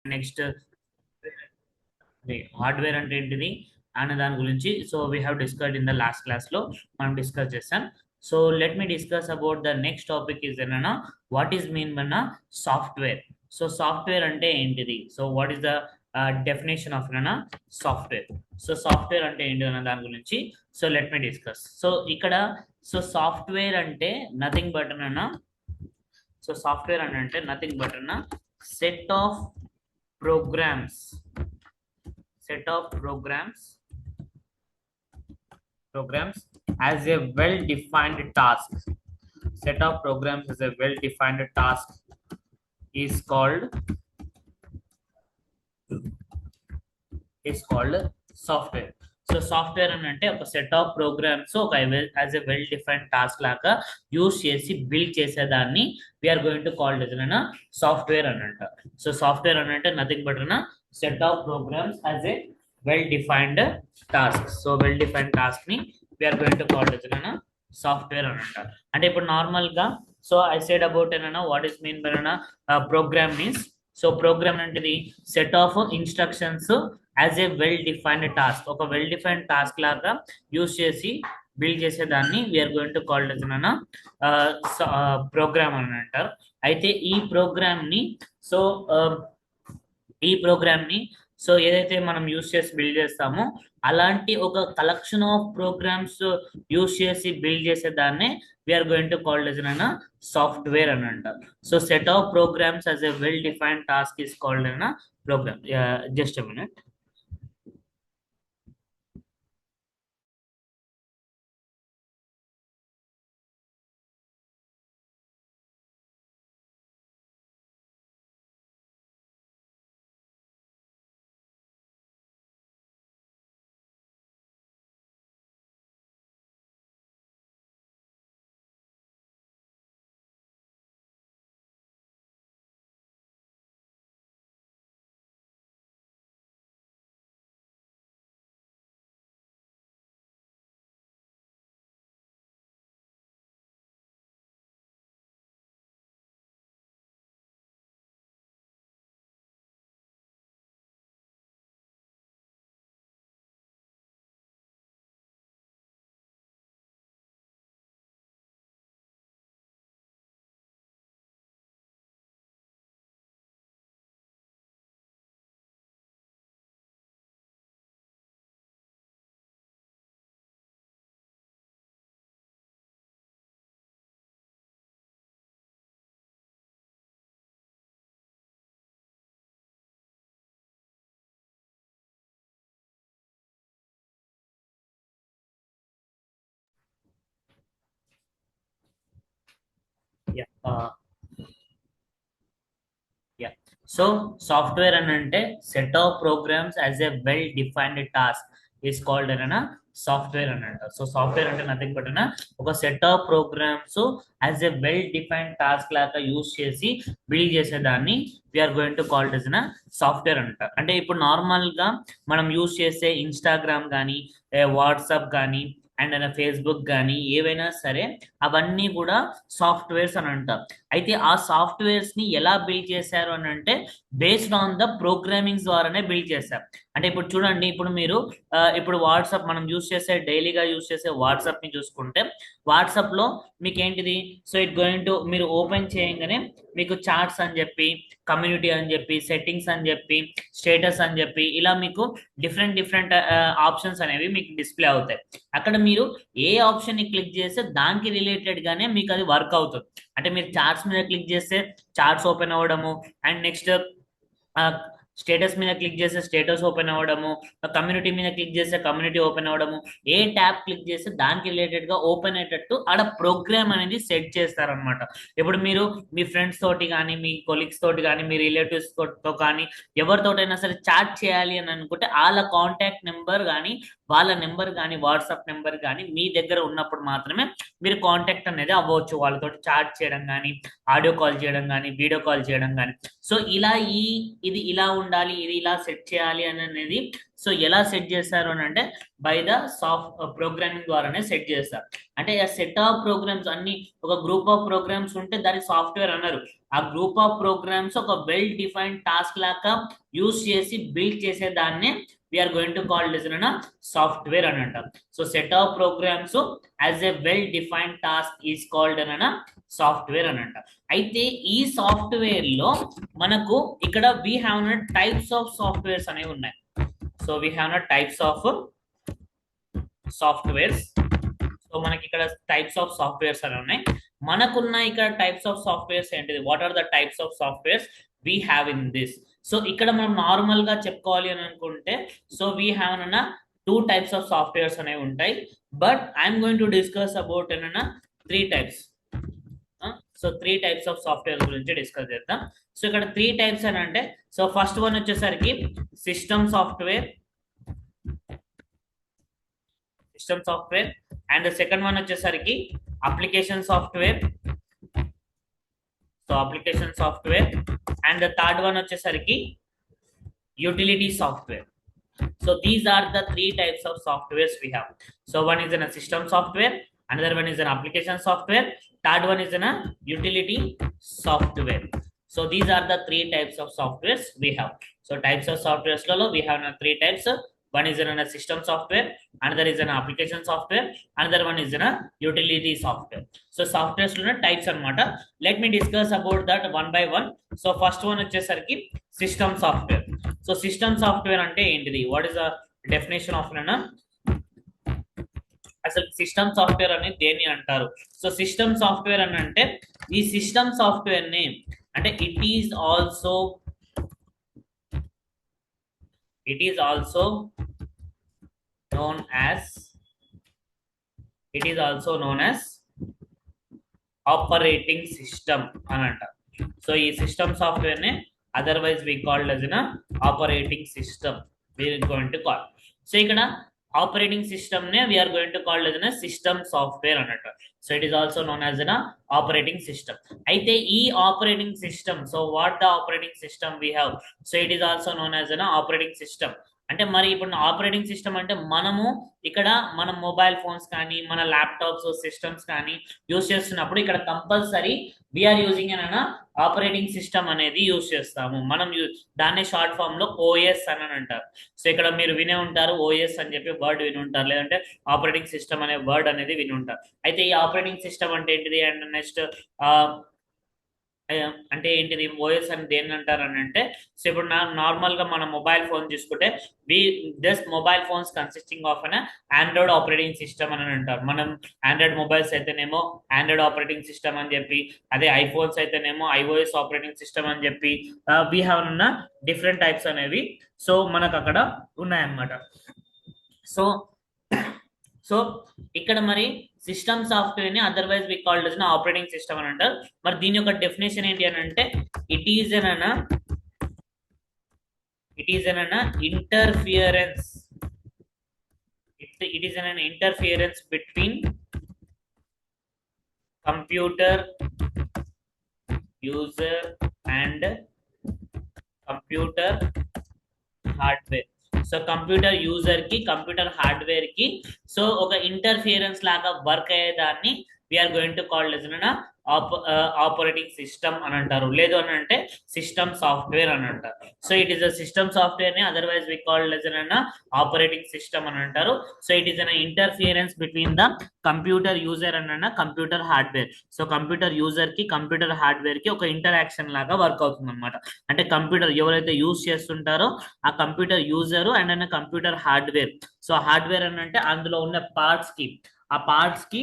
Next hardware అంటే ఏంటిది అనే దాని గురించి so we have discussed in the last class లో మనం డిస్కస్ చేసాం. So let me discuss about the next topic is ఏనా వాట్ ఈస్ మీన్ మన సాఫ్ట్వేర్. సో సాఫ్ట్వేర్ అంటే ఏంటిది, so what is the definition of ఏనా సాఫ్ట్వేర్. సో సాఫ్ట్వేర్ అంటే ఏంటి అన్న దాని గురించి so let me discuss. So ఇక్కడ సో సాఫ్ట్వేర్ అంటే నథింగ్ బట్ అన్న, సో సాఫ్ట్వేర్ అని అంటే నథింగ్ బట్ అన్న set of programs, set of programs as a well defined task. Set of programs as a well defined task is called software. So software అని అంటే ఒక set of programs ఒక as a well defined task లాగా use చేసి build చేసేదాన్ని we are going to call it an software అని అంట. So software అని అంటే nothing but an set of programs as a well defined task. So well defined task ని we are going to call it an software అని అంట. అంటే ఇప్పుడు normal గా సో ఐ సెడ్ అబౌట్ అన what is mean by an program means, so program అంటే set of instructions as a well defined task, ఒక well defined task లాగా use చేసి బిల్డ్ చేసేదాన్ని we are going to call it an program అని అంటారు. అయితే ఈ ప్రోగ్రామ్ ని సో సో ఏదైతే మనం యూస్ చేసి బిల్డ్ చేస్తామో అలాంటి ఒక కలెక్షన్ ఆఫ్ ప్రోగ్రామ్స్ యూస్ చేసి బిల్డ్ చేసేదాన్నే we're going to call it an software అని అంటారు. So set of programs as a well defined task is called an program. Just a minute. So software అని అంటే set of programs as a well defined task is called an software అని అంటారు. So software అంటే nothing but an ఒక set of programs as a well defined task లాగా use చేసి build చేసేదాన్ని we are going to call it an software అంటారు. అంటే ఇప్పుడు నార్మల్ గా మనం యూస్ చేసే ఇన్స్టాగ్రామ్ కానీ వాట్సాప్ కానీ అండ్ ఫేస్బుక్ కానీ ఏవైనా సరే అవన్నీ కూడా సాఫ్ట్వేర్స్ అని అంటారు. అయితే ఆ సాఫ్ట్వేర్స్ ని ఎలా బిల్డ్ చేశారు అని అంటే బేస్డ్ ఆన్ ద ప్రోగ్రామింగ్స్ ద్వారానే బిల్డ్ చేశారు. అంటే ఇప్పుడు చూడండి, ఇప్పుడు మీరు ఇప్పుడు వాట్సాప్ మనం యూస్ చేసే డైలీగా యూస్ చేసే వాట్సాప్ ని చూసుకుంటే వాట్సాప్ లో మీకు ఏంటిది, సో ఇట్ గోయింగ్ టు మీరు ఓపెన్ చేయగానే మీకు చాట్స్ అని చెప్పి, కమ్యూనిటీ అని చెప్పి, సెట్టింగ్స్ అని చెప్పి, స్టేటస్ అని చెప్పి ఇలా మీకు డిఫరెంట్ ఆప్షన్స్ అనేవి మీకు డిస్ప్లే అవుతాయి. అక్కడ మీరు ఏ ఆప్షన్ ని క్లిక్ చేస్తే దానికి రిలేటెడ్ గానే మీకు అది వర్క్ అవుతుంది. అంటే మీరు చార్ట్స్ మీద క్లిక్ చేస్తే చార్ట్స్ ఓపెన్ అవ్వడము, అండ్ నెక్స్ట్ స్టేటస్ మీద క్లిక్ చేస్తే స్టేటస్ ఓపెన్ అవ్వడము, కమ్యూనిటీ మీద క్లిక్ చేస్తే కమ్యూనిటీ ఓపెన్ అవ్వడము, ఏ ట్యాబ్ క్లిక్ చేస్తే దానికి రిలేటెడ్ గా ఓపెన్ అయ్యేటట్టు ఆడ ప్రోగ్రామ్ అనేది సెట్ చేస్తారనమాట. ఇప్పుడు మీరు మీ ఫ్రెండ్స్ తోటి కానీ, మీ కొలీగ్స్ తోటి కానీ, మీ రిలేటివ్స్ తో కానీ ఎవరితోటైనా సరే చాట్ చేయాలి అని అనుకుంటే వాళ్ళ కాంటాక్ట్ నెంబర్ కానీ వాళ్ళ నెంబర్ కానీ వాట్సాప్ నెంబర్ కానీ మీ దగ్గర ఉన్నప్పుడు మాత్రమే మీరు కాంటాక్ట్ అనేది అవ్వచ్చు, వాళ్ళతో చాట్ చేయడం కానీ, ఆడియో కాల్ చేయడం కానీ, వీడియో కాల్ చేయడం కానీ. సో ఇలా ఇది ఇలా ఉండాలి, ఇది ఇలా సెట్ చేయాలి అని అనేది సో ఎలా సెట్ చేస్తారు అని అంటే బై ద ప్రోగ్రామింగ్ ద్వారానే సెట్ చేస్తారు. అంటే ఆ సెట్ ఆఫ్ ప్రోగ్రామ్స్ అన్ని ఒక గ్రూప్ ఆఫ్ ప్రోగ్రామ్స్ ఉంటే దాన్ని సాఫ్ట్వేర్ అన్నారు. ఆ గ్రూప్ ఆఫ్ ప్రోగ్రామ్స్ ఒక వెల్ డిఫైన్డ్ టాస్క్ లాగా యూస్ చేసి బిల్డ్ చేసే దాన్నే we are going to call this in a software అని అంటాం. So set of programs as a well defined task is called అని సాఫ్ట్వేర్ అని అంటాం. అయితే ఈ సాఫ్ట్వేర్ లో మనకు ఇక్కడ we have types of softwares అనేవి ఉన్నాయి. So we have types of softwares. So మనకి ఇక్కడ టైప్స్ ఆఫ్ సాఫ్ట్వేర్స్ అని ఉన్నాయి. మనకున్న ఇక్కడ టైప్స్ ఆఫ్ సాఫ్ట్వేర్స్ ఏంటిది, what are the types of softwares we have in this. So ఇక్కడ మనం నార్మల్ గా చెప్పుకోవాలి అని అనుకుంటే సో వీ హ్యావ్ అన్న 2 టైప్స్ ఆఫ్ సాఫ్ట్వేర్స్ అనేవి ఉంటాయి. But I'm going to discuss about అన్న 3 types. So 3 types of software గురించి డిస్కస్ చేద్దాం. సో ఇక్కడ 3 టైప్స్ అని అంటే సో ఫస్ట్ వన్ వచ్చేసరికి system software and second one వచ్చేసరికి application software. So application software and the third one వచ్చేసరికి utility software. So these are the 3 types of softwares we have. So one is in a system software, another one is an application software, third one is in a utility software. So these are the 3 types of softwares we have. So types of softwares lolo we have 3 types. One is in a system software, another is an application software, another one is in a utility software. So softwares lo types anamata. Let me discuss about that one by one. So first one vachesariki system software. So system software ante entidi, what is the definition of nana అసలు system software అనేది దేన్ని అంటారు? So system software అని అంటే ఈ system software ని అంటే it is also known as operating system అని అంటారు. సో ఈ సిస్టమ్ సాఫ్ట్వేర్ ని otherwise we called as an operating system we are going to call. So ఇక్కడ ఆపరేటింగ్ సిస్టమ్ నే we are going to call as a system software అన్నట్టు. So it is also known as an operating system. అయితే ఈ operating system, so what the operating system we have, so it is also known as an operating system. అంటే మరి ఇప్పుడు operating system అంటే మనము ఇక్కడ మన మొబైల్ ఫోన్స్ కానీ మన ల్యాప్టాప్స్ సిస్టమ్స్ కానీ యూస్ చేస్తున్నప్పుడు ఇక్కడ compulsory we are using an operating system అనేది యూజ్ చేస్తాము. మనం దాన్ని షార్ట్ ఫామ్ లో ఓఎస్ అని అంటారు. సో ఇక్కడ మీరు వినే ఉంటారు ఓఎస్ అని చెప్పి వర్డ్ విని ఉంటారు, లేదంటే ఆపరేటింగ్ సిస్టమ్ అనే వర్డ్ అనేది విని ఉంటారు. అయితే ఈ ఆపరేటింగ్ సిస్టమ్ అంటే ఏంటిది అండ్ నెక్స్ట్ అంటే ఏంటిది ఓఎస్ అని దేన్ని అంటారు అని అంటే సో ఇప్పుడు నార్మల్ గా మన మొబైల్ ఫోన్ చూసుకుంటే this mobile phones consisting of an Android operating system అని అంటారు. మనం ఆండ్రాయిడ్ మొబైల్స్ అయితేనేమో ఆండ్రాయిడ్ ఆపరేటింగ్ సిస్టమ్ అని చెప్పి, అదే ఐఫోన్స్ అయితేనేమో ఐఓఎస్ ఆపరేటింగ్ సిస్టమ్ అని చెప్పి వీ హ్యావ్ ఉన్న డిఫరెంట్ టైప్స్ అనేవి సో మనకు అక్కడ ఉన్నాయన్నమాట. సో ఇక్కడ మరి సిస్టమ్ సాఫ్ట్వేర్ ని otherwise we called as operating system అని అంటారు. మరి దీని యొక్క డెఫినేషన్ ఏంటి అని అంటే it is an interference. It is an interference between computer user and computer hardware. So computer user కి కంప్యూటర్ హార్డ్వేర్ కి సో ఒక ఇంటర్ఫియరెన్స్ లాగా వర్క్ అయ్యేదాన్ని we are going to call as an operating system అని అంటారు, లేదు అని అంటే సిస్టమ్ సాఫ్ట్వేర్ అని అంటారు. So it is a system software ని otherwise we called as an operating system అని అంటారు. So it is an interference between the computer user and computer hardware. So computer user కి కంప్యూటర్ హార్డ్వేర్ కి ఒక interaction లాగా work అవుతుంది అనమాట. అంటే కంప్యూటర్ ఎవరైతే యూజ్ చేస్తుంటారో ఆ computer user and computer hardware. So hardware అని అంటే అందులో ఉన్న పార్ట్స్ కి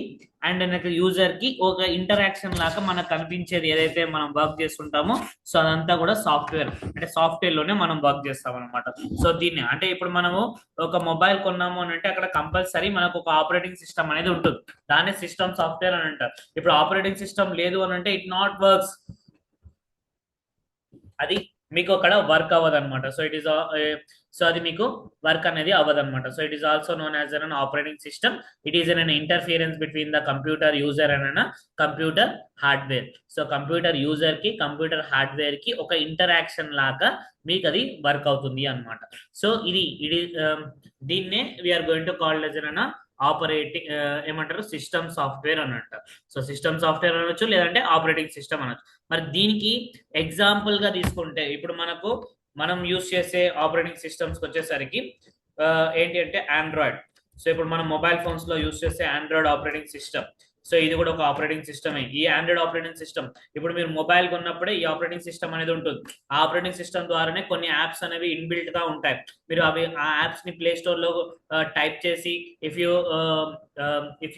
అండ్ యూజర్ కి ఒక ఇంటరాక్షన్ లాగా మనకు కనిపించేది ఏదైతే మనం వర్క్ చేస్తుంటామో సో అదంతా కూడా సాఫ్ట్వేర్. అంటే సాఫ్ట్వేర్ లోనే మనం వర్క్ చేస్తాం అనమాట. సో దీన్ని అంటే ఇప్పుడు మనము ఒక మొబైల్ కొన్నాము అని అంటే అక్కడ కంపల్సరీ మనకు ఒక ఆపరేటింగ్ సిస్టమ్ అనేది ఉంటుంది, దాన్ని సిస్టమ్ సాఫ్ట్వేర్ అని అంటారు. ఇప్పుడు ఆపరేటింగ్ సిస్టమ్ లేదు అని అంటే ఇట్ నాట్ వర్క్స్, అది మీకు అక్కడ వర్క్ అవ్వదు అనమాట. సో ఇట్ ఈస్ సో అది మీకు వర్క్ అనేది అవ్వదు అనమాట. So it is also known as an operating system. It is an interference between the computer user and an computer hardware. So computer user కి కంప్యూటర్ హార్డ్వేర్ కి ఒక interaction లాగా మీకు అది వర్క్ అవుతుంది అనమాట. సో ఇది దీన్నే we are going to call as an operating ఏమంటారు సిస్టమ్ సాఫ్ట్వేర్ అని అంటారు. సో సిస్టమ్ సాఫ్ట్వేర్ అనొచ్చు, లేదంటే ఆపరేటింగ్ సిస్టమ్ అనొచ్చు. మరి దీనికి ఎగ్జాంపుల్ గా తీసుకుంటే ఇప్పుడు మనం యూస్ చేసే ఆపరేటింగ్ సిస్టమ్స్ వచ్చేసరికి ఏంటి అంటే ఆండ్రాయిడ్. సో ఇప్పుడు మనం మొబైల్ ఫోన్స్ లో యూస్ చేసే ఆండ్రాయిడ్ ఆపరేటింగ్ సిస్టమ్. సో ఇది కూడా ఒక ఆపరేటింగ్ సిస్టమే. ఈ ఆండ్రాయిడ్ ఆపరేటింగ్ సిస్టమ్ ఇప్పుడు మీరు మొబైల్ కొన్నప్పుడే ఈ ఆపరేటింగ్ సిస్టమ్ అనేది ఉంటుంది. ఆ ఆపరేటింగ్ సిస్టమ్ ద్వారానే కొన్ని యాప్స్ అనేవి ఇన్బిల్ట్ గా ఉంటాయి. మీరు ఆ యాప్స్ ని ప్లే స్టోర్ లో టైప్ చేసి if you if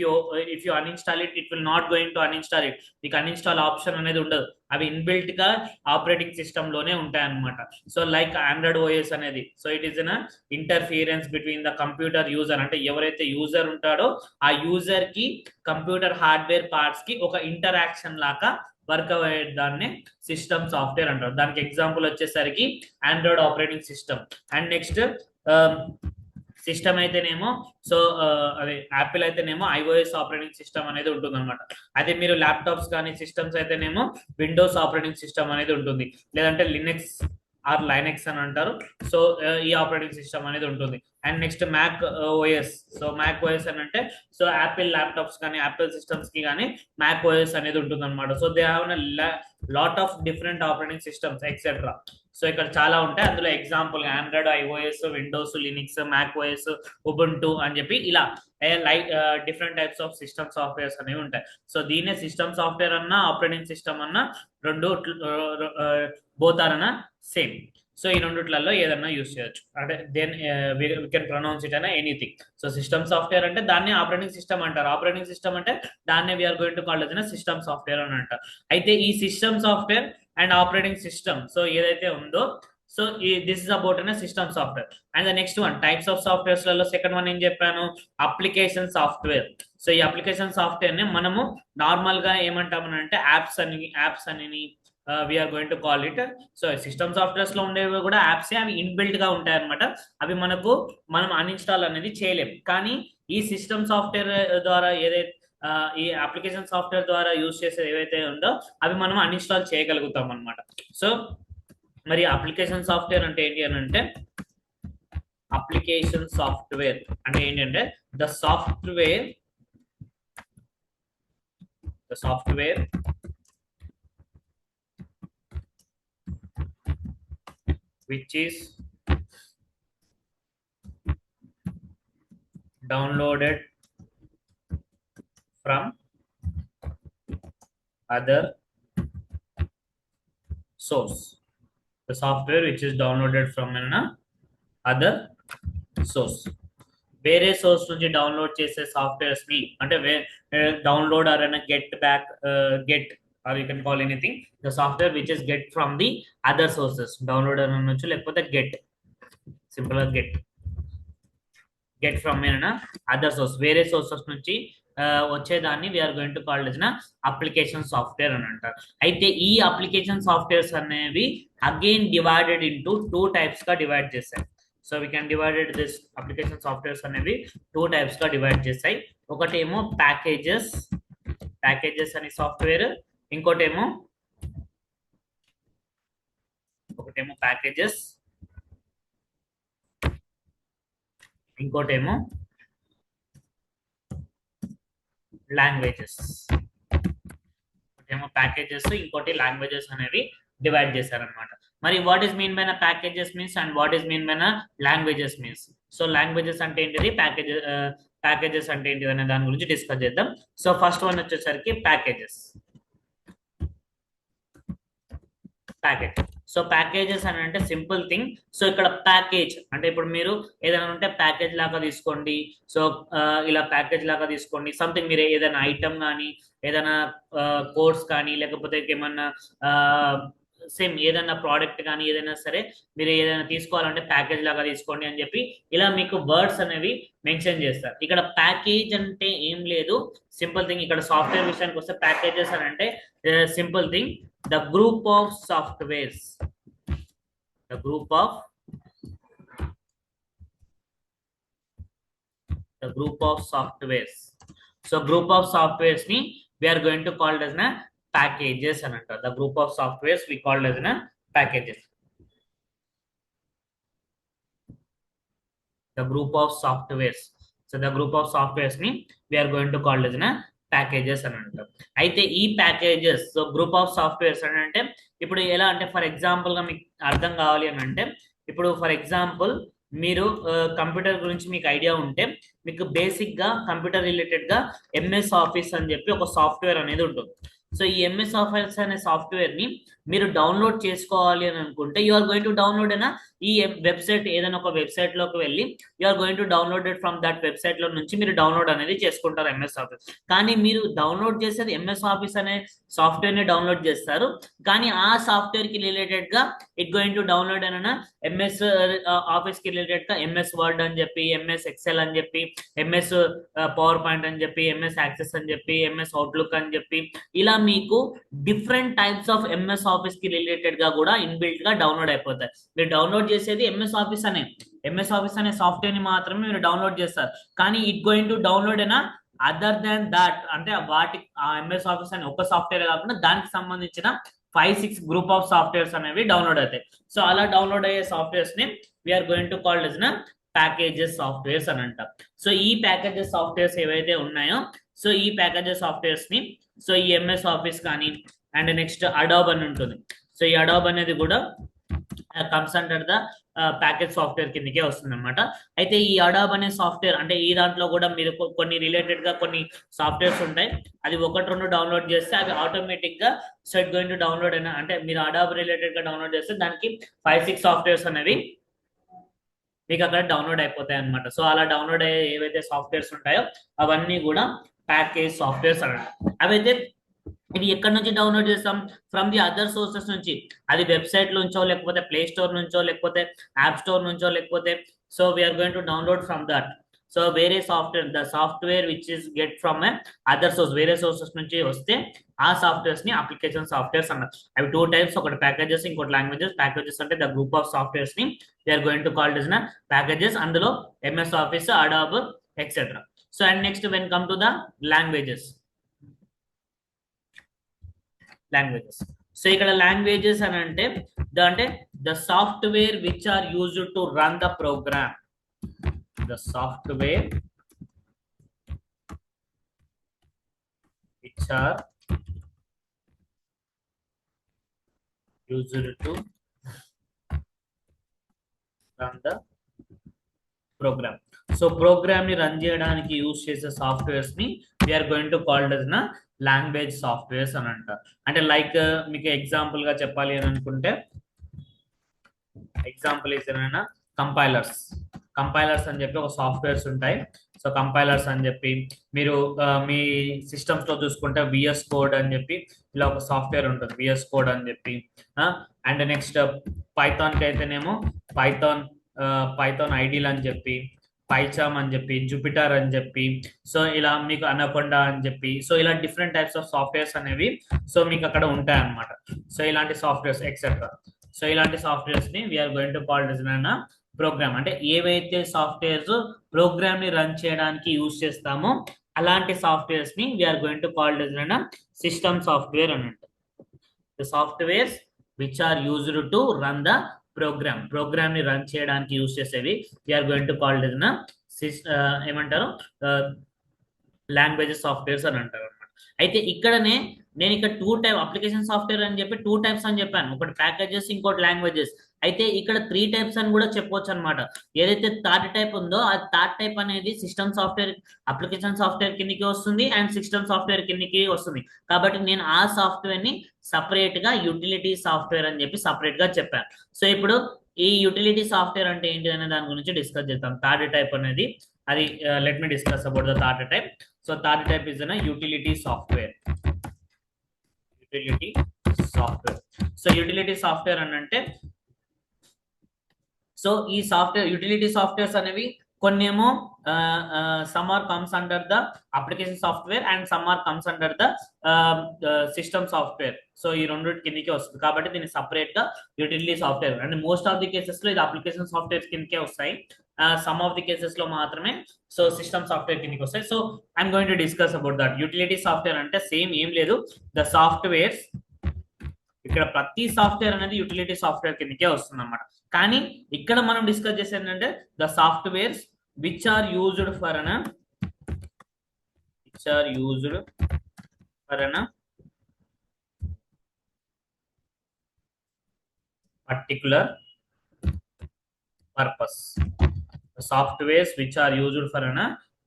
you uninstall it will not going to uninstall it. మీకు అన్ఇన్స్టాల్ ఆప్షన్ అనేది ఉండదు. అవి ఇన్బిల్ట్ గా ఆపరేటింగ్ సిస్టమ్ లోనే ఉంటాయి అన్నమాట. సో లైక్ ఆండ్రాయిడ్ ఓఎస్ అనేది. So it is an interference between the computer user, అంటే ఎవరైతే యూజర్ ఉంటాడో ఆ యూజర్ కి కంప్యూటర్ హార్డ్వేర్ పార్ట్స్ కి ఒక ఇంటరాక్షన్ లాగా వర్క్ అయ్యే దాన్ని సిస్టమ్ సాఫ్ట్వేర్ అంటారు. దానికి ఎగ్జాంపుల్ వచ్చేసరికి Android operating system. And next system అయితేనేమో సో అదే యాపిల్ అయితేనేమో ఐఓఎస్ ఆపరేటింగ్ సిస్టమ్ అనేది ఉంటుంది అనమాట. అదే మీరు ల్యాప్టాప్స్ కానీ సిస్టమ్స్ అయితేనేమో విండోస్ ఆపరేటింగ్ సిస్టమ్ అనేది ఉంటుంది, లేదంటే లినక్స్ ఆర్ లైనెక్స్ అని అంటారు. సో ఈ ఆపరేటింగ్ సిస్టమ్ అనేది ఉంటుంది. And next Mac OS. So Mac OS అని అంటే సో యాపిల్ ల్యాప్టాప్స్ కానీ యాపిల్ సిస్టమ్స్ కి కానీ మ్యాక్ ఓఎస్ అనేది ఉంటుంది అనమాట. So they have lot of different operating systems etcetera. So ఇక్కడ చాలా ఉంటాయి. అందులో example Android, iOS, Windows, Linux, Mac OS, Ubuntu అని చెప్పి ఇలా different types of system softwares అనేవి ఉంటాయి. సో దీనే సిస్టమ్ సాఫ్ట్వేర్ అన్నా ఆపరేటింగ్ సిస్టమ్ అన్నా రెండు బోతారన్నా సేమ్. సో ఈ రెండిట్లలో ఏదన్నా యూస్ చేయొచ్చు. అంటే then we can pronounce it అనే ఎనీథింగ్. సో సిస్టమ్ సాఫ్ట్వేర్ అంటే దాన్ని ఆపరేటింగ్ సిస్టమ్ అంటారు. ఆపరేటింగ్ సిస్టమ్ అంటే దాన్నే we are going to call as system software అని అంటారు. అయితే ఈ system software and operating system so ఏదైతే ఉందో సో దిస్ ఇస్ అబౌట్ అనే system software. And the next one types of softwares లలో సెకండ్ వన్ ఏం చెప్పాను, అప్లికేషన్ సాఫ్ట్వేర్. సో ఈ అప్లికేషన్ సాఫ్ట్వేర్ ని మనము నార్మల్ గా ఏమంటామనంటే యాప్స్ అని we are going to call it. So system softwares లో ఉండేవి కూడా యాప్స్, అవి ఇన్బిల్ట్ గా ఉంటాయి అనమాట. అవి మనం అన్ఇన్స్టాల్ అనేది చేయలేం. కానీ ఈ సిస్టమ్ సాఫ్ట్వేర్ ద్వారా ఏదైతే ఈ అప్లికేషన్ సాఫ్ట్వేర్ ద్వారా యూజ్ చేసేది ఏవైతే ఉందో అవి మనం అన్ఇన్స్టాల్ చేయగలుగుతాం అనమాట. సో మరి అప్లికేషన్ సాఫ్ట్వేర్ అంటే ఏంటి అని అంటే అప్లికేషన్ సాఫ్ట్వేర్ అంటే ఏంటంటే the software which is downloaded from other source. The software which is downloaded from an other source. వేరే సోర్స్ నుంచి డౌన్లోడ్ చేసే సాఫ్ట్వేర్స్ ని అంటే download or an get or you can call anything the software which is get from the other sources. Download అనొచ్చు, లేకపోతే simple గా get from other source, వేరే sources నుంచి వచ్చేదాన్ని we are going to call as application software అని అంటారు. అయితే ఈ అప్లికేషన్ సాఫ్ట్వేర్స్ అనేవి అగైన్ డివైడెడ్ ఇంటూ 2 టైప్స్ గా డివైడ్ చేశాయి. So we can divided this application softwares అనేవి 2 టైప్స్ గా డివైడ్ చేశాయి. ఒకటేమో ప్యాకేజెస్ అనే సాఫ్ట్వేర్, ఇంకోటేమో ప్యాకేజెస్, ఇంకోటేమో లాంగ్వేజెస్. ప్యాకేజెస్, ఇంకోటి లాంగ్వేజెస్ అనేవి డివైడ్ చేశారనమాట. మరి what is mean by packages means and what is mean by languages means. So languages అంటే ఏంటిది, ప్యాకేజెస్ అంటే ఏంటిది అనే దాని గురించి డిస్కస్ చేద్దాం. సో ఫస్ట్ వన్ వచ్చేసరికి ప్యాకేజెస్. సో ప్యాకేజెస్ అని అంటే సింపుల్ థింగ్. సో ఇక్కడ ప్యాకేజ్ అంటే ఇప్పుడు మీరు ఏదైనా ఉంటే ప్యాకేజ్ లాగా తీసుకోండి. సో ఇలా ప్యాకేజ్ లాగా తీసుకోండి. సంథింగ్ మీరు ఏదైనా ఐటమ్ కానీ ఏదైనా కోర్స్ కానీ లేకపోతే ఏమన్నా సేమ్ ఏదైనా ప్రోడక్ట్ కానీ ఏదైనా సరే మీరు ఏదైనా తీసుకోవాలంటే ప్యాకేజ్ లాగా తీసుకోండి అని చెప్పి ఇలా మీకు వర్డ్స్ అనేవి మెన్షన్ చేస్తారు. ఇక్కడ ప్యాకేజ్ అంటే ఏం లేదు, సింపుల్ థింగ్. ఇక్కడ సాఫ్ట్వేర్ విషయానికి వస్తే ప్యాకేజెస్ అని అంటే simple thing, the group of softwares the group of softwares. So group of softwares ni we are going to call as na packages అని అంటారు. The group of softwares we called as na packages. The group of softwares. So the group of softwares ni we are going to call as na packages అని అంటారు. అయితే ఈ packages so group of softwares అని అంటే ఇప్పుడు ఎలా అంటే for example గా మీకు అర్థం కావాలి అని అంటే ఇప్పుడు ఫర్ ఎగ్జాంపుల్ మీరు కంప్యూటర్ గురించి మీకు ఐడియా ఉంటే మీకు బేసిక్ గా కంప్యూటర్ రిలేటెడ్ గా ఎంఎస్ ఆఫీస్ అని చెప్పి ఒక సాఫ్ట్వేర్ అనేది ఉంటుంది. సో ఈ ఎంఎస్ ఆఫీస్ అనే సాఫ్ట్వేర్ ని మీరు డౌన్లోడ్ చేసుకోవాలి అని అనుకుంటే you are going to download అయినా ఈ వెబ్సైట్ ఏదైనా ఒక వెబ్సైట్ లోకి వెళ్ళి you are going to download it from that website లో నుంచి మీరు డౌన్లోడ్ అనేది చేసుకుంటారు ఎంఎస్ ఆఫీస్. కానీ మీరు డౌన్లోడ్ చేసేది ఎంఎస్ ఆఫీస్ అనే సాఫ్ట్వేర్ ని డౌన్లోడ్ చేస్తారు. కానీ ఆ సాఫ్ట్వేర్ కి రిలేటెడ్ గా ఇట్ గోయింగ్ టు డౌన్లోడ్ అయినా ఎంఎస్ ఆఫీస్ కి రిలేటెడ్ గా ఎంఎస్ వర్డ్ అని చెప్పి ఎంఎస్ ఎక్సెల్ అని చెప్పి ఎంఎస్ పవర్ పాయింట్ అని చెప్పి ఎంఎస్ యాక్సెస్ అని చెప్పి ఎంఎస్ అవుట్లుక్ అని చెప్పి ఇలా మీకు different types of MS office కి రిలేటెడ్ గా కూడా ఇన్బిల్ట్ గా డౌన్లోడ్ అయిపోతాయి. మీరు డౌన్లోడ్ చేసేది ఎంఎస్ ఆఫీస్ అనే సాఫ్ట్వేర్ ని మాత్రమే మీరు డౌన్లోడ్ చేస్తారు. కానీ ఇట్ గోయింగ్ టు డౌన్లోడ్ అయినా అదర్ దాన్ దాట్ అంటే వాటి ఆ ఎంఎస్ ఆఫీస్ అనే ఒక సాఫ్ట్వేర్ కాకుండా దానికి సంబంధించిన 5-6 గ్రూప్ ఆఫ్ సాఫ్ట్వేర్స్ అనేవి డౌన్లోడ్ అవుతాయి. సో అలా డౌన్లోడ్ అయ్యే సాఫ్ట్వేర్స్ ని we are going to call as packages softwares అని అంటాం. సో ఈ ప్యాకేజెస్ సాఫ్ట్వేర్స్ ఏవైతే ఉన్నాయో సో ఈ ప్యాకేజెస్ సాఫ్ట్వేర్స్ ని సో ఈ ఎంఎస్ ఆఫీస్ కానీ అండ్ నెక్స్ట్ అడాబ్ అని ఉంటుంది. సో ఈ అడాబ్ అనేది కూడా comes under the package software కిందకే వస్తుంది అనమాట. అయితే ఈ అడాబ్ అనే సాఫ్ట్వేర్ అంటే ఈ దాంట్లో కూడా మీరు కొన్ని రిలేటెడ్ గా కొన్ని సాఫ్ట్వేర్స్ ఉంటాయి. అది 1-2 డౌన్లోడ్ చేస్తే అవి ఆటోమేటిక్ గా సెట్ గోయింగ్ టు డౌన్లోడ్ అయినా అంటే మీరు అడాబ్ రిలేటెడ్ గా డౌన్లోడ్ చేస్తే దానికి 5-6 సాఫ్ట్వేర్స్ అనేవి మీకు అక్కడ డౌన్లోడ్ అయిపోతాయి అనమాట. సో అలా డౌన్లోడ్ అయ్యే ఏవైతే సాఫ్ట్వేర్స్ ఉంటాయో అవన్నీ కూడా ప్యాకేజ్ సాఫ్ట్వేర్స్ అన్నమాట. అవైతే ఇది ఎక్కడి నుంచి డౌన్లోడ్ చేస్తాం ఫ్రమ్ ది అదర్ సోర్సెస్ నుంచి, అది వెబ్సైట్ నుంచో లేకపోతే ప్లే స్టోర్ నుంచో లేకపోతే యాప్ స్టోర్ నుంచో లేకపోతే so we are going to download from that. So వేరే software the software which is get from other source వేరే సోర్సెస్ నుంచి వస్తే ఆ సాఫ్ట్వేర్స్ ని అప్లికేషన్ సాఫ్ట్వేర్స్ అన్నారు. అవి 2 టైప్స్, ఒకటి ప్యాకేజెస్ ఇంకోటి లాంగ్వేజెస్. ప్యాకేజెస్ అంటే ద గ్రూప్ ఆఫ్ సాఫ్ట్వేర్స్ ని we are going to call is packages. అందులో MS office, Adobe etcetera. So and next when come to the languages. So ఇక్కడ లాంగ్వేజెస్ అని అంటే the software which are used to run the program. The software which are used to run the program. So program ni run cheyadaniki use chese softwares ni we are going to call as na language softwares అని అంటారు. అంటే like మీకు example గా చెప్పాలి అని అనుకుంటే example ఏదైనా compilers అని చెప్పి ఒక సాఫ్ట్వేర్స్ ఉంటాయి. సో కంపైలర్స్ అని చెప్పి మీరు మీ సిస్టమ్స్ లో చూసుకుంటే విఎస్ కోడ్ అని చెప్పి ఇలా ఒక సాఫ్ట్వేర్ ఉంటుంది, విఎస్ కోడ్ అని చెప్పి. అండ్ నెక్స్ట్ పైథాన్ కి అయితేనేమో పైథాన్ ఐడిల్ అని చెప్పి, పైచామ్ అని చెప్పి, జూపిటర్ అని చెప్పి, సో ఇలా మీకు అనకొండా అని చెప్పి, సో ఇలా డిఫరెంట్ టైప్స్ ఆఫ్ సాఫ్ట్వేర్స్ అనేవి సో మీకు అక్కడ ఉంటాయి అన్నమాట. సో ఇలాంటి సాఫ్ట్వేర్స్ ఎక్సెట్రా. సో ఇలాంటి సాఫ్ట్వేర్స్ ని we are going to call design program. అంటే ఏవైతే సాఫ్ట్వేర్స్ ప్రోగ్రామ్ ని రన్ చేయడానికి యూజ్ చేస్తామో అలాంటి సాఫ్ట్వేర్స్ ని we are going to call design system software అని అంటారు. The softwares which are used to run the program ని రన్ చేయడానికి యూజ్ చేసేవి we are going to call design ఏమంటారు లాంగ్వేజెస్ సాఫ్ట్వేర్స్ అని అంటారు అనమాట. అయితే ఇక్కడనే నేను ఇక్కడ 2 టైప్ అప్లికేషన్ సాఫ్ట్వేర్ అని చెప్పి 2 టైప్స్ అని చెప్పాను, ఒకటి ప్యాకేజెస్ ఇంకోటి లాంగ్వేజెస్. అయితే ఇక్కడ 3 టైప్స్ అని కూడా చెప్పవచ్చు అనమాట. ఏదైతే థర్డ్ టైప్ ఉందో ఆ థర్డ్ టైప్ అనేది సిస్టమ్ సాఫ్ట్వేర్ అప్లికేషన్ సాఫ్ట్వేర్ కిందకి వస్తుంది అండ్ సిస్టమ్ సాఫ్ట్వేర్ కిందకి వస్తుంది. కాబట్టి నేను ఆ సాఫ్ట్వేర్ ని సపరేట్ గా యుటిలిటీ సాఫ్ట్వేర్ అని చెప్పి సపరేట్ గా చెప్పాను. సో ఇప్పుడు ఈ యుటిలిటీ సాఫ్ట్వేర్ అంటే ఏంటి అనే దాని గురించి డిస్కస్ చేద్దాం. థర్డ్ టైప్ అనేది అది let me discuss about the third type. So third type is utility software. So utility software అని అంటే సో ఈ సాఫ్ట్వేర్ యుటిలిటీ సాఫ్ట్వేర్స్ అనేవి కొన్ని ఏమో some are comes under the application software and some are comes under the system software. So ఈ రెండు కిందకే వస్తుంది కాబట్టి దీన్ని సపరేట్ గా utility software and most of the cases లో ఇది అప్లికేషన్ సాఫ్ట్వేర్ కిందకే వస్తాయి. సమ్ ఆఫ్ ది కేసెస్ లో మాత్రమే సో సిస్టమ్ సాఫ్ట్వేర్ కిందకి వస్తాయి. So I'm going to discuss about that. Utility software అంటే సేమ్ ఏం లేదు, ద సాఫ్ట్వేర్స్, ఇక్కడ ప్రతి సాఫ్ట్వేర్ అనేది యూటిలిటీ సాఫ్ట్వేర్ కిందకే వస్తుంది అనమాట. కానీ ఇక్కడ మనం డిస్కస్ చేసేది ఏంటంటే the softwares which are used for an particular purpose. The softwares which are used for an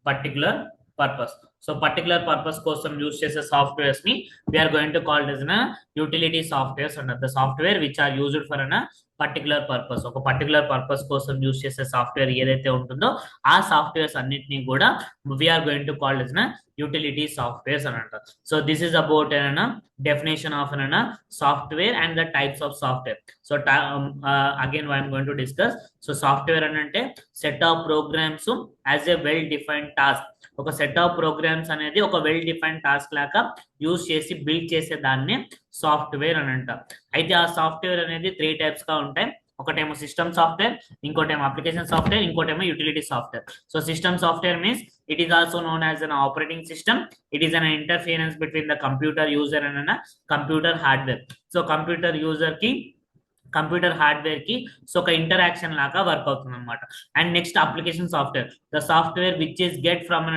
particular purpose. So particular purpose కోసం యూజ్ చేసే సాఫ్ట్వేర్స్ ని we are going to call it as utility softwares under the software which are used for an particular purpose. ఒక particular purpose కోసం use చేసే software ఏదైతే ఉంటుందో ఆ softwares అన్నిటిని కూడా we are going to call is utility softwares అని అంటారు. So this is about definition of software and the types of software. So again I'm going to discuss. So software అని అంటే set of programs as a well defined task. ఒక set of programs అనేది ఒక well defined task లాగా use చేసి build చేసే దాన్ని software అని అంటారు. అయితే ఆ సాఫ్ట్వేర్ అనేది 3 టైప్స్ గా ఉంటాయి. ఒకటేమో సిస్టమ్ సాఫ్ట్వేర్, ఇంకోటేమో అప్లికేషన్ సాఫ్ట్వేర్, ఇంకోటేమో utility software. So system software means it is also known as an operating system. It is an interference between the computer user and computer hardware. So computer user కి computer hardware కి so ఒక interaction లాగా work అవుతుంది అనమాట. And next application software, the software which is get from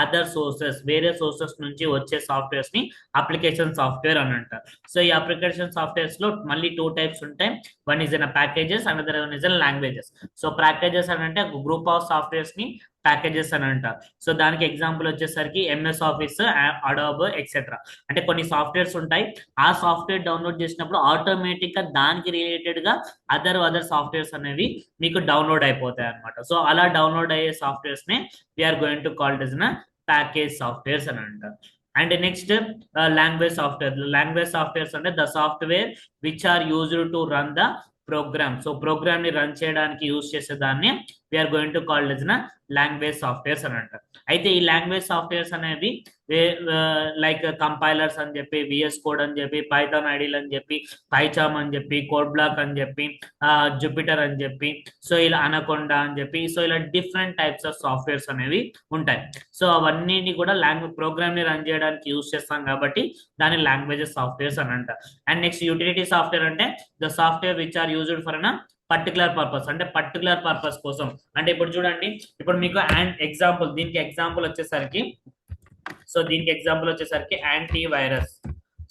other sources, వేరే sources నుంచి వచ్చే softwares ని అప్లికేషన్ సాఫ్ట్వేర్ అని అంటారు. సో ఈ అప్లికేషన్ సాఫ్ట్వేర్స్ లో మళ్ళీ 2 టైప్స్ ఉంటాయి. One is an packages, another one is an languages. So packages అని అంటే గ్రూప్ ఆఫ్ సాఫ్ట్వేర్స్ ని ప్యాకేజెస్ అని అంటారు. సో దానికి ఎగ్జాంపుల్ వచ్చేసరికి ఎంఎస్ ఆఫీస్, అడోబ్ ఎక్సెట్రా. అంటే కొన్ని సాఫ్ట్వేర్స్ ఉంటాయి, ఆ సాఫ్ట్వేర్ డౌన్లోడ్ చేసినప్పుడు ఆటోమేటిక్ గా దానికి రిలేటెడ్ గా అదర్ సాఫ్ట్వేర్స్ అనేవి మీకు డౌన్లోడ్ అయిపోతాయి అనమాట. సో అలా డౌన్లోడ్ అయ్యే సాఫ్ట్వేర్స్ నే we are going to call it as package softwares అని అంటారు. And next language software. Language softwares అంటే the software which are used to run the program. So program ని రన్ చేయడానికి యూజ్ చేసే దాన్ని we are going to call it language softwares అని అంటారు. అయితే ఈ లాంగ్వేజ్ సాఫ్ట్వేర్స్ అనేవి లైక్ కంపైలర్స్ అని చెప్పి, విఎస్ కోడ్ అని చెప్పి, పైథాన్ ఐడిల్ అని చెప్పి, పైచామ్ అని చెప్పి, కోడ్ బ్లాక్ అని చెప్పి, జూపిటర్ అని చెప్పి, సో ఇలా అనకొండా అని చెప్పి, సో ఇలా డిఫరెంట్ టైప్స్ ఆఫ్ సాఫ్ట్వేర్స్ అనేవి ఉంటాయి. సో అవన్నీ కూడా లాంగ్వేజ్ ప్రోగ్రామ్ ని రన్ చేయడానికి యూజ్ చేస్తాం కాబట్టి దాని లాంగ్వేజెస్ సాఫ్ట్వేర్స్ అని అంటారు. అండ్ నెక్స్ట్ యూటిలిటీ సాఫ్ట్వేర్ అంటే the software which are used for particular purpose. అంటే పర్టికులర్ పర్పస్ కోసం. అంటే ఇప్పుడు చూడండి, ఇప్పుడు మీకు ఎగ్జాంపుల్, దీనికి ఎగ్జాంపుల్ వచ్చేసరికి, సో దీనికి ఎగ్జాంపుల్ వచ్చేసరికి యాంటీవైరస్.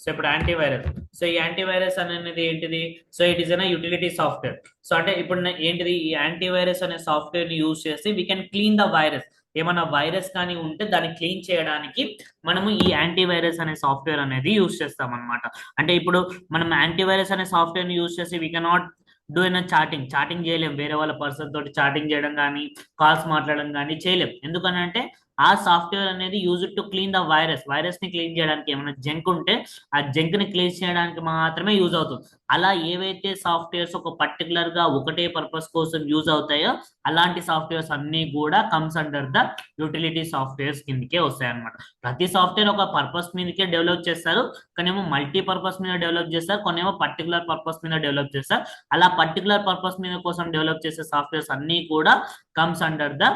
సో ఇప్పుడు యాంటీవైరస్, సో ఈ యాంటీవైరస్ అనేది ఏంటిది? So it is an utility software. So అంటే ఇప్పుడు ఏంటిది, ఈ యాంటీవైరస్ అనే సాఫ్ట్వేర్ ని యూజ్ చేసి we can clean the virus. ఏమన్నా వైరస్ కానీ ఉంటే దాన్ని క్లీన్ చేయడానికి మనము ఈ యాంటీవైరస్ అనే సాఫ్ట్వేర్ అనేది యూజ్ చేస్తాం అనమాట. అంటే ఇప్పుడు మనం యాంటీవైరస్ అనే సాఫ్ట్వేర్ ని యూజ్ చేసి we cannot do in chatting చేయలేం. వేరే వాళ్ళ పర్సన్ తోటి చాటింగ్ చేయడం కానీ, కాల్స్ మాట్లాడడం కానీ చేయలేం. ఎందుకనంటే ఆ సాఫ్ట్వేర్ అనేది use to clean the virus ని క్లీన్ చేయడానికి. ఏమైనా జంక్ ఉంటే ఆ జంక్ ని క్లీన్ చేయడానికి మాత్రమే యూజ్ అవుతుంది. అలా ఏవైతే సాఫ్ట్వేర్స్ ఒక పర్టికులర్ గా ఒకటే పర్పస్ కోసం యూజ్ అవుతాయో అలాంటి సాఫ్ట్వేర్స్ అన్ని కూడా comes under the utility softwares కిందకే వస్తాయి అనమాట. ప్రతి సాఫ్ట్వేర్ ఒక పర్పస్ మీదకే డెవలప్ చేస్తారు, కొన్నేమో మల్టీ పర్పస్ మీద డెవలప్ చేస్తారు, కొన్నేమో పర్టికులర్ పర్పస్ మీద డెవలప్ చేస్తారు. అలా పర్టికులర్ పర్పస్ మీద కోసం డెవలప్ చేసే సాఫ్ట్వేర్స్ అన్ని కూడా comes under the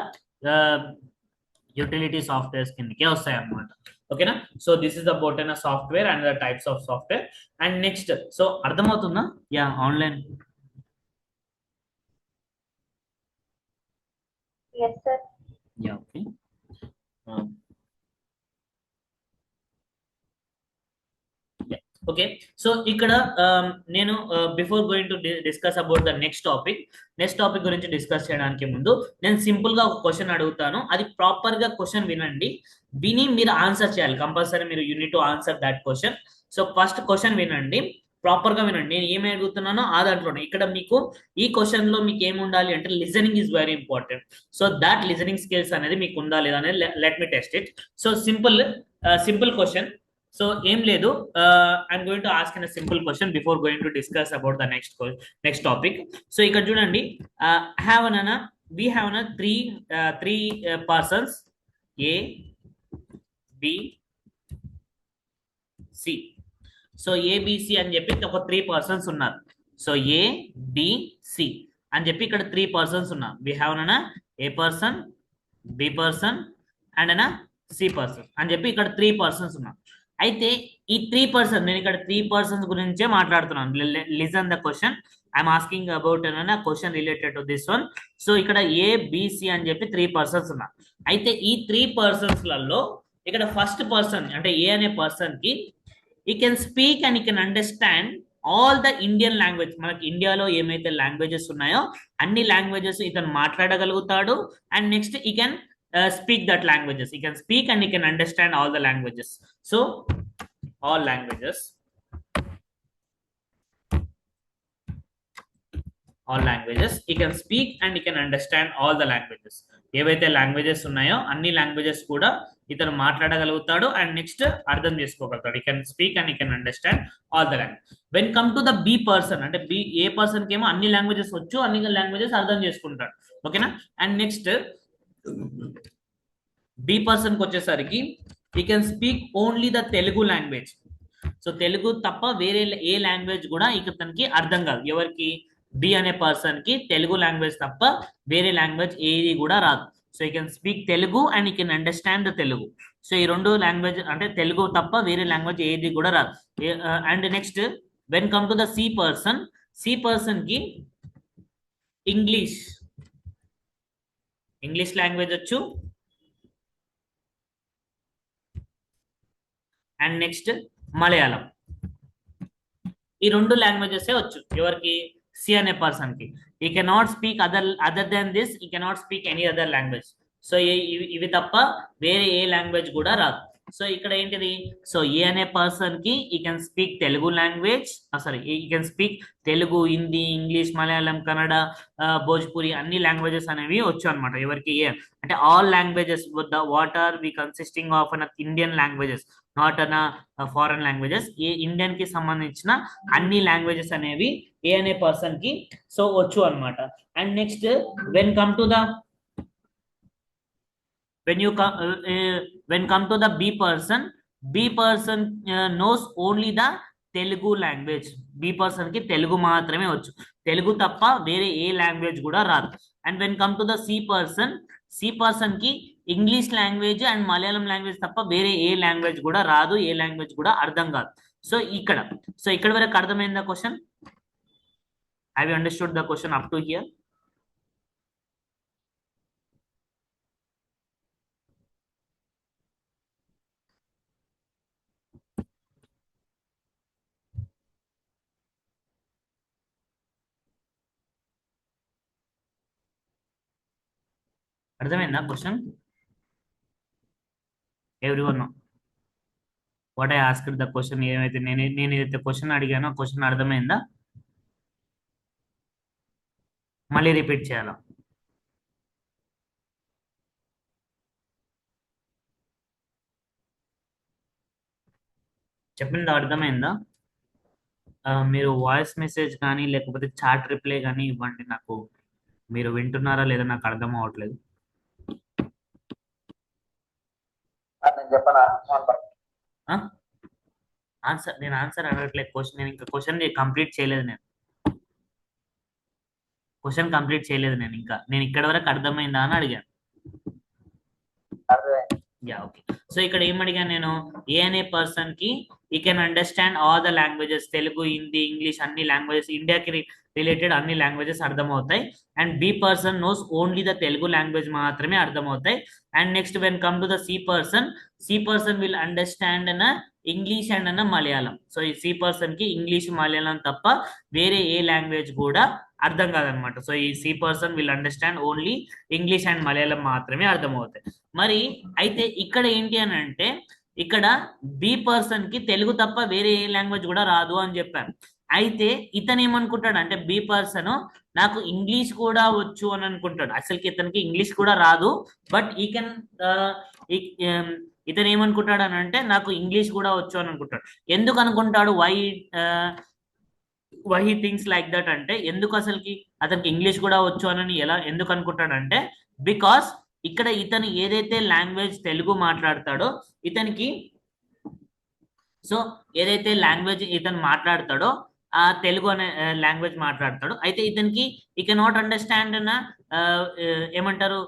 utility softwares కిందకే వస్తాయి అన్నమాట. ఓకేనా? So this is about an software and the types of software. And next, so అర్థమవుతుందా? Yeah, online. Yes, sir. Yeah, okay. Okay, so ఇక్కడ నేను before going to discuss about the next topic గురించి discuss చేయడానికి ముందు నేను simple గా ఒక question అడుగుతాను. అది ప్రాపర్ గా క్వశ్చన్ వినండి, విని మీరు ఆన్సర్ చేయాలి. కంపల్సరీ మీరు unit to answer that question. So first question వినండి, ప్రాపర్ గా వినండి. నేను ఏమి అడుగుతున్నానో ఆ దాంట్లోనే. ఇక్కడ మీకు ఈ క్వశ్చన్ లో మీకు ఏమి ఉండాలి అంటే listening is very important. So that listening skills అనేది మీకు ఉందా లేదా అనేది let me test it. So simple question. So ఏం లేదు, I'm going to ask in a simple question before going to discuss about the next topic. So ఇక్కడ చూడండి, have an we have three persons A, B, C. So ABC అని చెప్పి ఒక 3 persons ఉన్నారు. So A B C అని చెప్పి ఇక్కడ 3 persons ఉన్నారు. We have A person, B person and C person అని చెప్పి ఇక్కడ 3 పర్సన్స్ ఉన్నారు. అయితే ఈ 3 పర్సన్, నేను ఇక్కడ 3 పర్సన్స్ గురించే మాట్లాడుతున్నాను. Listen the question, I'm asking about question related to this one. So ఇక్కడ ఏ బిసి అని చెప్పి 3 పర్సన్స్ ఉన్నారు. అయితే ఈ 3 పర్సన్స్ లలో ఇక్కడ ఫస్ట్ పర్సన్ అంటే ఏ అనే పర్సన్ కి he can speak and he can understand all the Indian language. మనకి ఇండియాలో ఏమైతే లాంగ్వేజెస్ ఉన్నాయో అన్ని లాంగ్వేజెస్ ఇతను మాట్లాడగలుగుతాడు. And next he can speak that languages. He can speak and he can understand all the languages. So all languages he can speak and he can understand all the languages. ఏవైతే languages ఉన్నాయో అన్ని languages కూడా ఇతను మాట్లాడగలుగుతాడు and next అర్థం చేసుకోగలుగుతాడు. He can speak and he can understand all the language. When come to the B person అంటే A person కి ఏమో అన్ని లాంగ్వేజెస్ వచ్చు, అన్ని లాంగ్వేజెస్ అర్థం చేసుకుంటాడు. ఓకేనా. అండ్ నెక్స్ట్ బి పర్సన్ కి వచ్చేసరికి ఈ can speak only the Telugu language. So Telugu తప్ప వేరే ఏ లాంగ్వేజ్ కూడా ఇతనికి అర్థం కాదు. ఎవరికి? బి అనే పర్సన్ కి తెలుగు లాంగ్వేజ్ తప్ప వేరే లాంగ్వేజ్ ఏది కూడా రాదు. So you can speak Telugu and you can understand the Telugu. So ఈ 2 లాంగ్వేజ్ అంటే తెలుగు తప్ప వేరే లాంగ్వేజ్ ఏది కూడా రాదు. And next when come to the C person, C person కి ఇంగ్లీష్ లాంగ్వేజ్ వచ్చు. And next Malayalam. ఈ 2 లాంగ్వేజెస్ వచ్చు ఎవరికి? సి అనే పర్సన్ కి. He cannot speak other than this, he cannot speak any other language. So ఇవి తప్ప వేరే ఏ లాంగ్వేజ్ కూడా రాదు. సో ఇక్కడ ఏంటిది? సో ఏ అనే పర్సన్ కి he can speak Telugu language, sorry he can speak Telugu, Hindi, English, Malayalam, Kannada, Bhojpuri అన్ని లాంగ్వేజెస్ అనేవి వచ్చు అనమాట. ఎవరికి? ఏ అంటే all languages what are we consisting of Indian languages, not an foreign languages. A ఇండియన్ కి సంబంధించిన అన్ని లాంగ్వేజెస్ అనేవి ఏ అనే పర్సన్ కి సో వచ్చు అనమాట. And next when come to the when come to the b person knows only the Telugu language. B person కి తెలుగు మాత్రమే వచ్చు, తెలుగు తప్ప వేరే ఏ లాంగ్వేజ్ కూడా రాదు. And when come to the C person కి English language and Malayalam language తప్ప వేరే ఏ లాంగ్వేజ్ కూడా రాదు, ఏ లాంగ్వేజ్ కూడా అర్థం కాదు. సో ఇక్కడ వరకు అర్థమైందా question? Have you understood the question up to here? అర్థమైందా question? Everyone what I asked the question, ఏమైతే నేను ఏదైతే క్వశ్చన్ అడిగానో క్వశ్చన్ అర్థమైందా? మళ్ళీ రిపీట్ చేయాలా? చెప్పిందా అర్థమైందా? మీరు వాయిస్ మెసేజ్ కానీ లేకపోతే చాట్ రిప్లై కానీ ఇవ్వండి నాకు. మీరు వింటున్నారా లేదా నాకు అర్థం అవ్వట్లేదు. నేను ఆన్సర్ అడగట్లేదు క్వశ్చన్. నేను ఇంకా క్వశ్చన్ కంప్లీట్ చేయలేదు. నేను ఇక్కడ వరకు అర్థమైందా అని అడిగాను. Yeah okay. సో ఇక్కడ ఏం అడిగాను నేను? ఏ అనే పర్సన్ కి he can understand all the languages, Telugu, Hindi, English అన్ని లాంగ్వేజెస్, ఇండియాకి రిలేటెడ్ అన్ని లాంగ్వేజెస్ అర్థమవుతాయి. And B person knows only the Telugu language మాత్రమే అర్థమవుతాయి. And next when come to the C person will understand English and Malayalam. So ఈ C person కి English, Malayalam తప్ప వేరే ఏ లాంగ్వేజ్ కూడా అర్థం కాదనమాట. సో ఈ C person will understand only English and Malayalam మాత్రమే అర్థమవుతాయి. మరి అయితే ఇక్కడ ఏంటి అని అంటే, ఇక్కడ బి పర్సన్ కి తెలుగు తప్ప వేరే ఏ లాంగ్వేజ్ కూడా రాదు అని చెప్పాను. అయితే ఇతను ఏమనుకుంటాడు అంటే, బి పర్సన్ నాకు ఇంగ్లీష్ కూడా వచ్చు అని అనుకుంటాడు. అసలుకి ఇతనికి ఇంగ్లీష్ కూడా రాదు, బట్ ఈ కెన్ ఇతను ఏమనుకుంటాడు అని అంటే, నాకు ఇంగ్లీష్ కూడా వచ్చు అని అనుకుంటాడు. ఎందుకు అనుకుంటాడు? Why he thinks like that అంటే, ఎందుకు అసలుకి అతనికి ఇంగ్లీష్ కూడా వచ్చు అని ఎలా ఎందుకు అనుకుంటాడంటే, బికాస్ ఇక్కడ ఇతను ఏదైతే లాంగ్వేజ్ తెలుగు మాట్లాడతాడో ఇతనికి, సో ఏదైతే లాంగ్వేజ్ ఇతను మాట్లాడతాడో ఆ తెలుగు అనే లాంగ్వేజ్ మాట్లాడతాడు, అయితే ఇతనికి ఈ కెనాట్ అండర్స్టాండ్ అన్న ఏమంటారు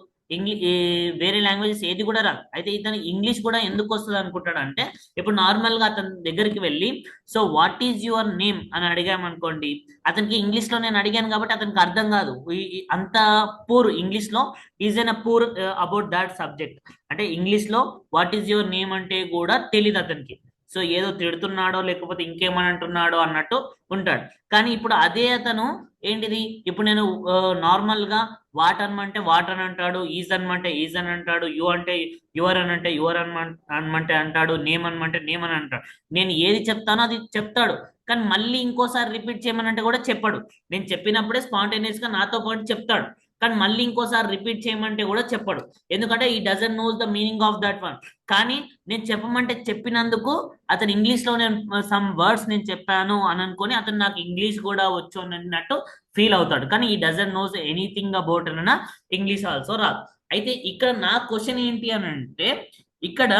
వేరే లాంగ్వేజెస్ ఏది కూడా రాదు. అయితే ఇతను ఇంగ్లీష్ కూడా ఎందుకు వస్తుంది అనుకుంటాడు అంటే, ఇప్పుడు నార్మల్ గా అతని దగ్గరికి వెళ్ళి so what is your name అని అడిగామనుకోండి, అతనికి ఇంగ్లీష్ లో నేను అడిగాను కాబట్టి అతనికి అర్థం కాదు. అంత పూర్ ఇంగ్లీష్ లో is an poor about that subject. అంటే ఇంగ్లీష్ లో వాట్ ఈజ్ యువర్ నేమ్ అంటే కూడా తెలియదు అతనికి. సో ఏదో తిడుతున్నాడో లేకపోతే ఇంకేమని అంటున్నాడో అన్నట్టు ఉంటాడు. కానీ ఇప్పుడు అదే అతను ఏంటిది, ఇప్పుడు నేను నార్మల్ గా వాట్ అనమంటే వాట్ అని అంటాడు, ఈజ్ అనమంటే ఈజ్ అని అంటాడు, యు అంటే యువర్ అని అంటే యువర్ అనమంటే అంటాడు, నేమ్ అనమంటే నేమ్ అని అంటాడు. నేను ఏది చెప్తానో అది చెప్తాడు, కానీ మళ్ళీ ఇంకోసారి రిపీట్ చేయమనంటే కూడా చెప్పడు. నేను చెప్పినప్పుడే స్పాంటేనియస్ గా నాతో పాటు చెప్తాడు, కానీ మళ్ళీ ఇంకోసారి రిపీట్ చేయమంటే కూడా చెప్పడు. ఎందుకంటే he doesn't knows the meaning of that one. కానీ నేను చెప్పమంటే చెప్పినందుకు అతను ఇంగ్లీష్ లో నేను సమ్ వర్డ్స్ నేను చెప్పాను అని అనుకొని అతను నాకు ఇంగ్లీష్ కూడా వచ్చు అన్నట్టు ఫీల్ అవుతాడు, కానీ ఈ డజన్ నోస్ ఎనీథింగ్ అబౌట్ అన్న ఇంగ్లీష్ ఆల్సో రాదు. అయితే ఇక్కడ నా క్వశ్చన్ ఏంటి అని అంటే, ఇక్కడ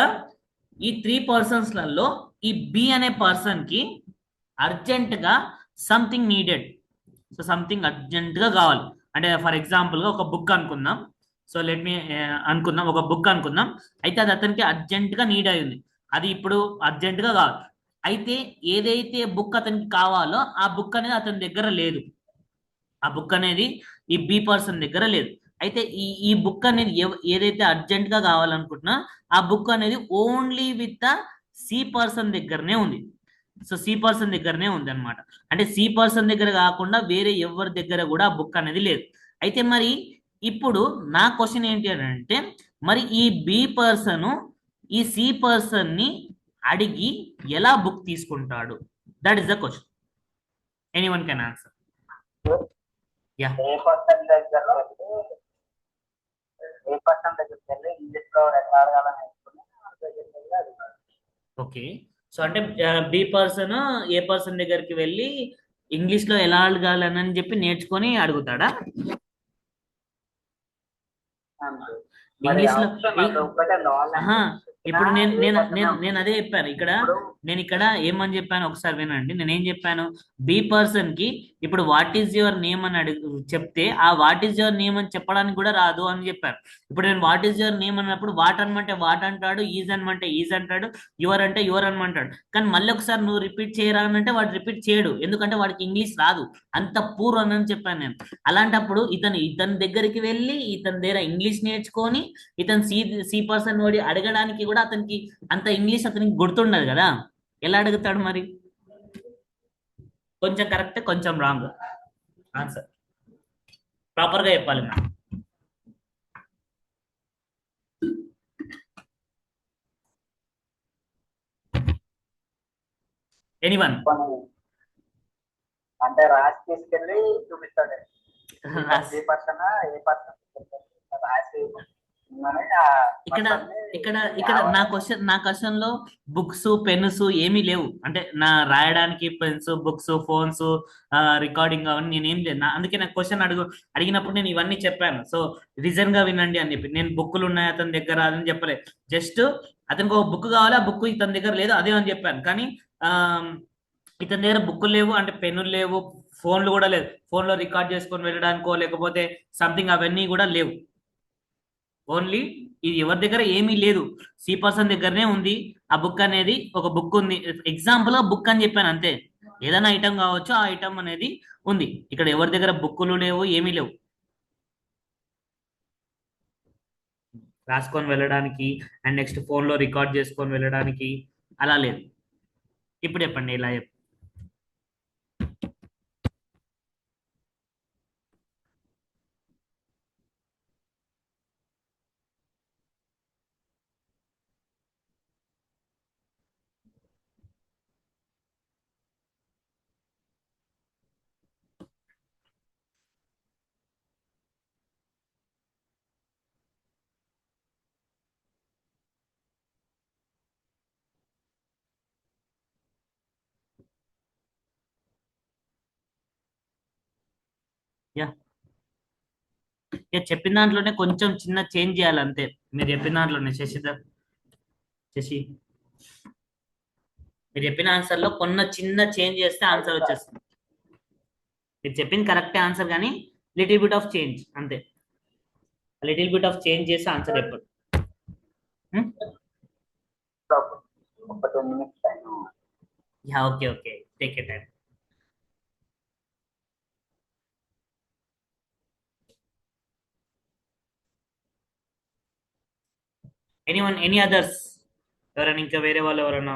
ఈ 3 పర్సన్స్లలో ఈ బి అనే పర్సన్ కి అర్జెంట్ గా something needed. So something urgent గా కావాలి. అంటే ఫర్ ఎగ్జాంపుల్ గా ఒక బుక్ అనుకుందాం. సో లెట్ మీ అనుకుందాం, ఒక బుక్ అనుకుందాం. అయితే అది అతనికి అర్జెంట్ గా నీడ్ అయింది, అది ఇప్పుడు అర్జెంట్ గా కావాలి. అయితే ఏదైతే బుక్ అతనికి కావాలో ఆ బుక్ అనేది అతని దగ్గర లేదు. ఆ బుక్ అనేది ఈ బి పర్సన్ దగ్గర లేదు. అయితే ఈ బుక్ అనేది ఏదైతే అర్జెంట్ గా కావాలనుకుంటున్నా ఆ బుక్ అనేది only with the C person దగ్గరనే ఉంది. సో సి పర్సన్ దగ్గరనే ఉంది అనమాట. అంటే సి పర్సన్ దగ్గర కాకుండా వేరే ఎవరి దగ్గర కూడా ఆ బుక్ అనేది లేదు. అయితే మరి ఇప్పుడు నా క్వశ్చన్ ఏంటి అని అంటే, మరి ఈ బి పర్సన్ ఈ సి పర్సన్ ని అడిగి ఎలా బుక్ తీసుకుంటాడు? That is the question. Anyone can answer. Yeah. A person దగ్గర ఏ పర్సన్ దగ్గరికి వెళ్ళి ఇంగ్లీష్ లో ఎట్లా అడగాలని నేర్చుకుని వాళ్ళ దగ్గరికి వెళ్ళి అడుగుతాడు. ఓకే. సో అంటే బి పర్సన్ ఏ పర్సన్ దగ్గరికి వెళ్ళి ఇంగ్లీష్ లో ఎలా అడగాలని చెప్పి నేర్చుకొని అడుగుతాడా? అంతే. మరి ఇంగ్లీష్ లో అవసరం అది ఒక్కటే కావాలి ఆహా, ఇప్పుడు నేను ఏ నేను పర్సన్ నేను నేను అదే చెప్పాను ఇక్కడ. ఇప్పుడు నేను ఇక్కడ ఏమని చెప్పాను ఒకసారి వినండి. నేనేం చెప్పాను, బి పర్సన్ కి ఇప్పుడు వాట్ ఈజ్ యువర్ నేమ్ అని చెప్తే ఆ వాట్ ఈజ్ యువర్ నేమ్ అని చెప్పడానికి కూడా రాదు అని చెప్పాను. ఇప్పుడు నేను వాట్ ఈజ్ యువర్ నేమ్ అన్నప్పుడు వాట్ అనమంటే వాట్ అంటాడు, ఈజ్ అనమంటే ఈజ్ అంటాడు, యువర్ అంటే యువర్ అనమంటాడు. కానీ మళ్ళీ ఒకసారి నువ్వు రిపీట్ చేయరా అని అంటే వాడు రిపీట్ చేయడు, ఎందుకంటే వాడికి ఇంగ్లీష్ రాదు, అంత పూర్ అని చెప్పాను నేను. అలాంటప్పుడు ఇతని దగ్గరికి వెళ్ళి ఇతని దగ్గర ఇంగ్లీష్ నేర్చుకొని ఇతను సి పర్సన్ వాడి అడగడానికి కూడా అతనికి అంత ఇంగ్లీష్ అతనికి గుర్తుండదు కదా, ఎలా అడుగుతాడు మరి? కొంచెం కరెక్ట్, కొంచెం రాంగ్ ఆన్సర్. ప్రాపర్ గా చెప్పాలి మనం. ఎనీవన్? అంటే రాసి తీసుకెళ్ళి చూపిస్తాడు. ఏ పర్సన్ రాసి ఇక్కడ ఇక్కడ ఇక్కడ నా క్వశ్చన్ లో బుక్స్ పెన్స్ ఏమీ లేవు. అంటే నా రాయడానికి పెన్స్ బుక్స్ ఫోన్స్ రికార్డింగ్ అవన్నీ నేనేం లేదు. అందుకే నాకు క్వశ్చన్ అడిగినప్పుడు నేను ఇవన్నీ చెప్పాను. సో రీజన్ గా వినండి అని చెప్పి, నేను బుక్కులు ఉన్నాయి అతని దగ్గర అని చెప్పలేదు. జస్ట్ అతనికి ఒక బుక్ కావాలి, ఆ బుక్ ఇతని దగ్గర లేదు అదే అని చెప్పాను. కానీ ఆ ఇతని దగ్గర బుక్కులు లేవు అంటే పెన్నులు లేవు, ఫోన్లు కూడా లేదు, ఫోన్ లో రికార్డ్ చేసుకొని వెళ్ళడానికో లేకపోతే సంథింగ్ అవన్నీ కూడా లేవు. ఓన్లీ ఇది ఎవరి దగ్గర ఏమీ లేదు, సి పర్సన్ దగ్గరనే ఉంది. ఆ బుక్ అనేది ఒక బుక్ ఉంది, ఎగ్జాంపుల్ గా బుక్ అని చెప్పాను అంతే. ఏదైనా ఐటమ్ కావచ్చు, ఆ ఐటమ్ అనేది ఉంది. ఇక్కడ ఎవరి దగ్గర బుక్కులు లేవు, ఏమీ లేవు రాసుకొని వెళ్ళడానికి అండ్ నెక్స్ట్ ఫోన్ లో రికార్డ్ చేసుకొని వెళ్ళడానికి, అలా లేదు. ఇప్పుడు చెప్పండి ఇలా చెప్పండి. యా. ఇక చెప్పిన దాంట్లోనే కొంచెం చిన్న చేంజ్ చేయాలి అంతే. మీరు చెప్పిన దాంట్లోనే శశి మీరు చెప్పిన ఆన్సర్ లో కొన్న చిన్న చేంజ్ చేస్తే ఆన్సర్ వచ్చేస్తుంది. మీరు చెప్పింది కరెక్టే ఆన్సర్, కానీ లిటిల్ బిట్ ఆఫ్ చేంజ్ అంతే. లిటిల్ బిట్ ఆఫ్ చేంజ్ చేస్తే ఆన్సర్ ఎప్పుడు. ఒక 2 minutes time. Yeah, okay okay, take it time. Any others? ఎవరైనా ఇంకా వేరే వాళ్ళు ఎవరైనా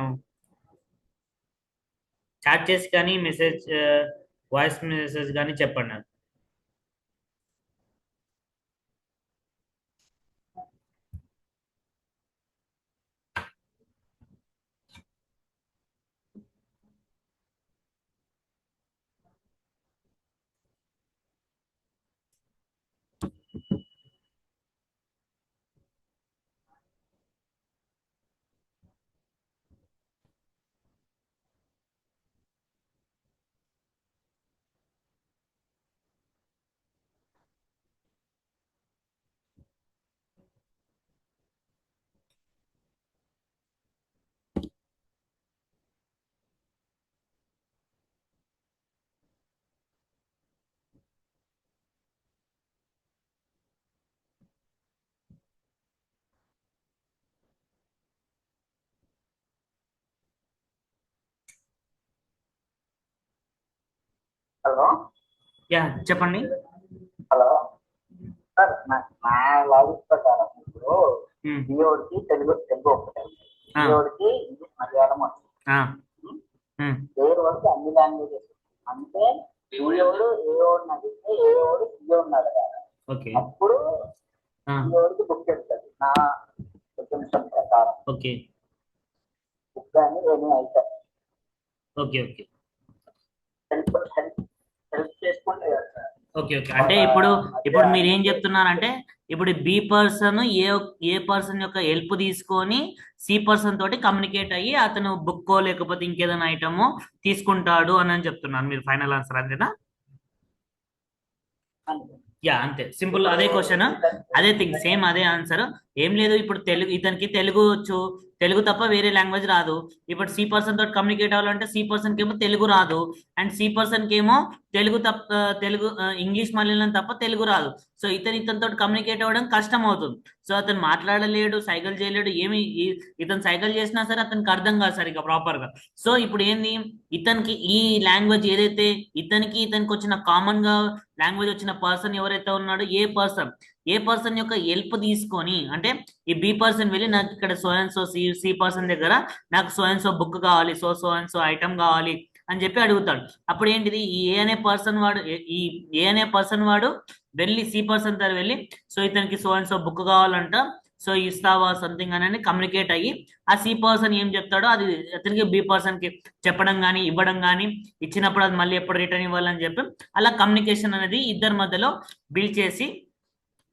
చాట్ చేసి కానీ మెసేజ్, వాయిస్ మెసేజ్ కానీ చెప్పండి నాకు. హలో యా, చెప్పండి. హలో సార్, నా లాజిక్ ప్రకారం ఇప్పుడు ఉమ్, బిఓడికి తెలుగు ఒకటే, ఆ, బిఓడికి ఇంగ్లీష్ మలయాళం వస్తుంది. ఆ, ఉమ్, వేరు వరకు అన్ని లాంగ్వేజెస్ అంటే బిఓడు ఏఓడిని అడిగితే ఏఓడు బిఓడిని అడగాలి. ఓకే, అప్పుడు ఆ, బిఓడికి బుక్ చేస్తుంది నా డెఫినేషన్ ప్రకారం. ఓకే బుక్ కానీ ఏమీ అవుతాయి okay okay help help help చేసుకుంటే కదా సార్. ఓకే ఓకే అంటే ఇప్పుడు మీరు ఏం చెప్తున్నారంటే, ఇప్పుడు బి పర్సన్ ఏ పర్సన్ యొక్క హెల్ప్ తీసుకొని సి పర్సన్ తోటి కమ్యూనికేట్ అయ్యి అతను బుక్కో లేకపోతే ఇంకేదైనా ఐటమో తీసుకుంటాడు అని చెప్తున్నారు మీరు. ఫైనల్ ఆన్సర్ అంతేనా? యా, అంతే సింపుల్. అదే క్వశ్చన్, అదే థింగ్, సేమ్ అదే ఆన్సర్. ఏం లేదు, ఇప్పుడు ఇతనికి తెలుగు వచ్చు, తెలుగు తప్ప వేరే లాంగ్వేజ్ రాదు. ఇప్పుడు సి పర్సన్ తోటి కమ్యూనికేట్ అవ్వాలంటే సి పర్సన్ కి ఏమో తెలుగు రాదు, అండ్ సి పర్సన్ కి ఏమో తెలుగు ఇంగ్లీష్ మలయాళం తప్ప తెలుగు రాదు. సో ఇతనితో కమ్యూనికేట్ అవ్వడం కష్టం అవుతుంది. సో అతను మాట్లాడలేడు, సైకిల్ చేయలేడు, ఇతను సైకిల్ చేసినా సరే అతనికి అర్థం కాదు సరిగ్గా ప్రాపర్ గా. సో ఇప్పుడు ఏంది, ఇతనికి ఈ లాంగ్వేజ్ ఏదైతే ఇతనికి వచ్చిన కామన్ గా లాంగ్వేజ్ వచ్చిన పర్సన్ ఎవరైతే ఉన్నాడో ఏ పర్సన్ యొక్క హెల్ప్ తీసుకొని, అంటే ఈ బి పర్సన్ వెళ్ళి నాకు ఇక్కడ so and so C person దగ్గర నాకు సో అండ్ సో బుక్ కావాలి, సో అండ్ సో ఐటమ్ కావాలి అని చెప్పి అడుగుతాడు. అప్పుడు ఏంటిది, ఈ ఏ అనే పర్సన్ వాడు వెళ్ళి సి పర్సన్ దగ్గర వెళ్ళి, సో ఇతనికి సో అండ్ సో బుక్ కావాలంట, సో ఇస్తావా సంథింగ్ అని కమ్యూనికేట్ అయ్యి ఆ సి పర్సన్ ఏం చెప్తాడో అది అతనికి బి పర్సన్ కి చెప్పడం కానీ ఇవ్వడం కానీ, ఇచ్చినప్పుడు అది మళ్ళీ ఎప్పుడు రిటర్న్ ఇవ్వాలని చెప్పి అలా కమ్యూనికేషన్ అనేది ఇద్దరి మధ్యలో బిల్డ్ చేసి,